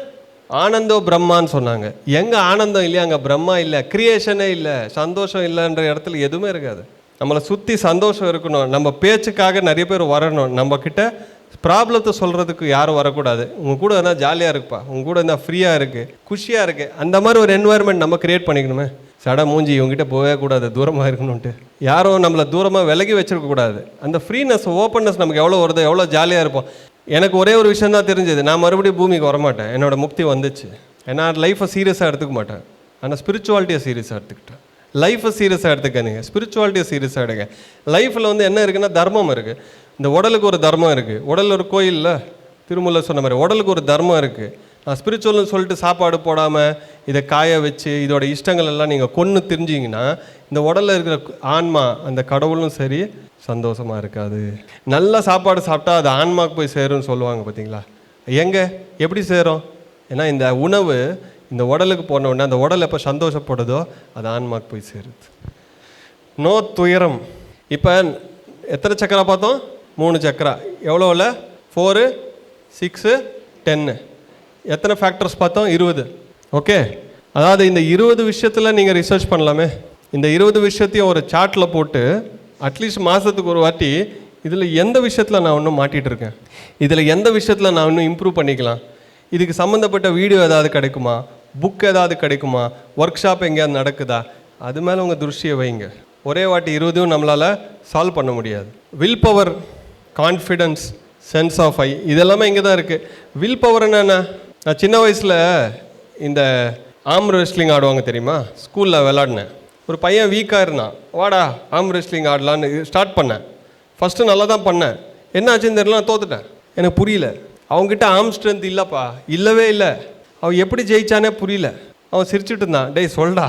ஆனந்தோ பிரம்மான்னு சொன்னாங்க. எங்கே ஆனந்தம் இல்லையா, அங்கே பிரம்மா இல்லை, கிரியேஷனே இல்லை, சந்தோஷம் இல்லைன்ற இடத்துல எதுவுமே இருக்காது. நம்மளை சுற்றி சந்தோஷம் இருக்கணும். நம்ம பேச்சுக்காக நிறைய பேர் வரணும். நம்மக்கிட்ட ப்ராப்ளத்தை சொல்கிறதுக்கு யாரும் வரக்கூடாது. உங்கள் கூட இருந்தால் ஜாலியாக இருக்குப்பா, உங்கள் கூட இருந்தால் ஃப்ரீயாக இருக்குது, குஷியாக இருக்குது, அந்த மாதிரி ஒரு என்வாயர்மெண்ட் நம்ம க்ரியேட் பண்ணிக்கணுமே. சட மூஞ்சி இவங்ககிட்ட போகவே கூடாது, தூரமாக இருக்கணும்ன்ட்டு யாரும் நம்மளை தூரமாக விலகி வச்சிருக்கக்கூடாது. அந்த ஃப்ரீனஸ், ஓப்பன்னஸ் நமக்கு எவ்வளோ வருதோ, எவ்வளோ ஜாலியாக இருப்போம். எனக்கு ஒரே ஒரு விஷயம் தான் தெரிஞ்சது, நான் மறுபடியும் பூமிக்கு வரமாட்டேன். என்னோடய முக்தி வந்துச்சு. ஏன்னா லைஃப்பை சீரியஸாக எடுத்துக்க மாட்டேன், ஆனால் ஸ்பிரிச்சுவாலிட்டியை சீரியஸாக எடுத்துக்கிட்டேன். லைஃப்பை சீரியஸாக எடுத்துக்காதீங்க, ஸ்பிரிச்சுவாலிட்டியை சீரியஸாக எடுங்க. லைஃப்பில் என்ன இருக்குன்னா, தர்மம் இருக்குது. இந்த உடலுக்கு ஒரு தர்மம் இருக்குது. உடல் ஒரு கோயிலில் திருமூலர் சொன்ன மாதிரி உடலுக்கு ஒரு தர்மம் இருக்குது. நான் ஸ்பிரிச்சுவல்னு சொல்லிட்டு சாப்பாடு போடாமல் இதை காய வச்சு இதோட இஷ்டங்கள் எல்லாம் நீங்கள் கொன்று தெரிஞ்சிங்கன்னா, இந்த உடலில் இருக்கிற ஆன்மா, அந்த கடவுளும் சரி சந்தோஷமாக இருக்காது. நல்ல சாப்பாடு சாப்பிட்டா அது ஆன்மாவுக்கு போய் சேரும்னு சொல்லுவாங்க. பார்த்தீங்களா? எங்கே எப்படி சேரும்? ஏன்னா இந்த உணவு இந்த உடலுக்கு போன உடனே அந்த உடல் எப்போ சந்தோஷப்படுதோ அது ஆன்மாவுக்கு போய் சேருது. நோ துயரம். இப்போ எத்தனை சக்கரா பார்த்தோம்? 3 சக்கரா. எவ்வளோவில்? 4, 6, 10. எத்தனை ஃபேக்டர்ஸ் பார்த்தோம்? 20. ஓகே, அதாவது இந்த 20 விஷயத்தில் நீங்கள் ரிசர்ச் பண்ணலாமே. இந்த 20 விஷயத்தையும் ஒரு சார்ட்டில் போட்டு அட்லீஸ்ட் மாதத்துக்கு ஒரு வாட்டி இதில் எந்த விஷயத்தில் நான் இன்னும் மாட்டிகிட்டு இருக்கேன், இதில் எந்த விஷயத்தில் நான் இன்னும் இம்ப்ரூவ் பண்ணிக்கலாம், இதுக்கு சம்மந்தப்பட்ட வீடியோ ஏதாவது கிடைக்குமா, புக் ஏதாவது கிடைக்குமா, ஒர்க் ஷாப் எங்கேயாவது நடக்குதா, அது மேலே உங்கள் திருஷ்டியை வைங்க. ஒரே வாட்டி 20 நம்மளால் சால்வ் பண்ண முடியாது. Will power, confidence, sense of I, இதெல்லாமே இங்கே தான் இருக்குது. வில் பவர் என்னென்ன? நான் சின்ன வயசில் இந்த ஆர்ம் ரெஸ்லிங் ஆடுவாங்க தெரியுமா, ஸ்கூலில் விளாடினேன். ஒரு பையன் வீக்காக இருந்தான், வாடா ஆர்ம் ரெஸ்லிங் ஆடலான்னு ஸ்டார்ட் பண்ணேன். ஃபஸ்ட்டு நல்லா தான் பண்ணேன், என்ன ஆச்சுன்னு தெரியல, நான் தோத்துட்டேன். எனக்கு புரியல, அவங்ககிட்ட ஆர்ம் ஸ்ட்ரென்த் இல்லைப்பா, இல்லவே இல்லை. அவன் எப்படி ஜெயிச்சானே புரியல. அவன் சிரிச்சுட்டு இருந்தான். டேய் சொல்டா,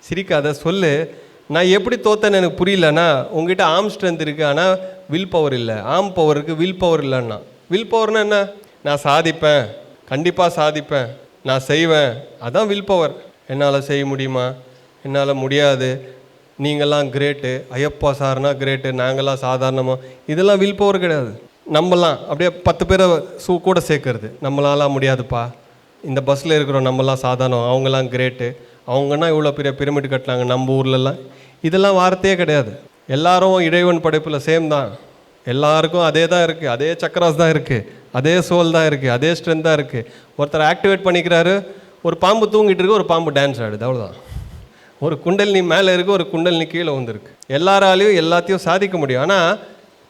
சிரிக்காத சொல்லு, நான் எப்படி தோத்தேன்னு எனக்கு புரியலண்ணா. உங்ககிட்ட ஆர்ம் ஸ்ட்ரென்த் இருக்குது, ஆனால் வில் பவர் இல்லை. ஆர்ம் பவர் இருக்குது, வில் பவர் இல்லைன்னா. வில் பவர்னா என்ன? நான் சாதிப்பேன், கண்டிப்பாக சாதிப்பேன், நான் செய்வேன், அதான் வில் பவர். என்னால் செய்ய முடியுமா? என்னால் முடியாது, நீங்கள்லாம் கிரேட்டு, ஐயப்பா சார்னா கிரேட்டு, நாங்கள்லாம் சாதாரணமாக, இதெல்லாம் வில் பவர் கிடையாது. நம்மலாம் அப்படியே 10 பேரை கூட சேர்க்கறது, நம்மளாலாம் முடியாதுப்பா, இந்த பஸ்ஸில் இருக்கிறோம் நம்மலாம் சாதாரணம், அவங்கெல்லாம் கிரேட்டு, அவங்கன்னா இவ்வளோ பெரிய பிரமிட் கட்டினாங்க நம்ம ஊர்லலாம், இதெல்லாம் வார்த்தையே கிடையாது. எல்லாரும் இறைவன் படைப்பில் சேம் தான், எல்லாருக்கும் அதே தான் இருக்குது, அதே சக்கராஸ் தான் இருக்குது, அதே சோல் தான் இருக்குது, அதே ஸ்ட்ரென்த் தான் இருக்குது. ஒருத்தர் ஆக்டிவேட் பண்ணிக்கிறாரு, ஒரு பாம்பு தூங்கிட்டு இருக்கு, ஒரு பாம்பு டான்ஸ் ஆடுது, அவ்வளோதான். ஒரு குண்டலினி மேலே இருக்குது, ஒரு குண்டலினி கீழே வந்துருக்கு. எல்லாராலையும் எல்லாத்தையும் சாதிக்க முடியும். ஆனால்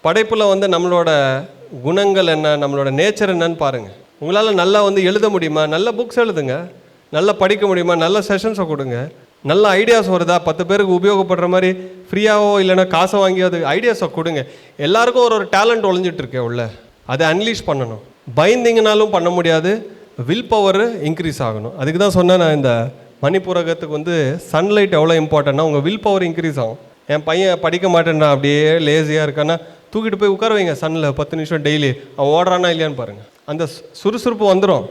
படைப்பில் வந்து நம்மளோட குணங்கள் என்ன, நம்மளோட நேச்சர் என்னன்னு பாருங்கள். உங்களால் நல்லா வந்து எழுத முடியுமா? நல்ல புக்ஸ் எழுதுங்க. நல்லா படிக்க முடியுமா? நல்ல செஷன்ஸை கொடுங்க. நல்ல ஐடியாஸ் வருதா? 10 பேருக்கு உபயோகப்படுற மாதிரி ஃப்ரீயாகவோ இல்லைன்னா காசை வாங்கி அது ஐடியாஸை கொடுங்க. எல்லாருக்கும் ஒரு டேலண்ட் ஒழிஞ்சிட்ருக்கேன் உள்ள, அதை அன்லீஷ் பண்ணணும். பயந்தீங்கனாலும் பண்ண முடியாது, வில் பவர் இன்க்ரீஸ் ஆகணும். அதுக்கு தான் சொன்னேன் நான், இந்த மணிப்புரகத்துக்கு வந்து சன்லைட் எவ்வளோ இம்பார்ட்டன்னா உங்கள் வில் பவர் இன்க்ரீஸ் ஆகும். என் பையன் படிக்க மாட்டேன்னா, அப்படியே லேசியாக இருக்கான்னா, தூக்கிட்டு போய் உட்கார வைங்க சன்னில் 10 நிமிஷம் டெய்லி. அவன் ஓடுறானா இல்லையான்னு பாருங்கள், அந்த சுறுசுறுப்பு வந்துடும்.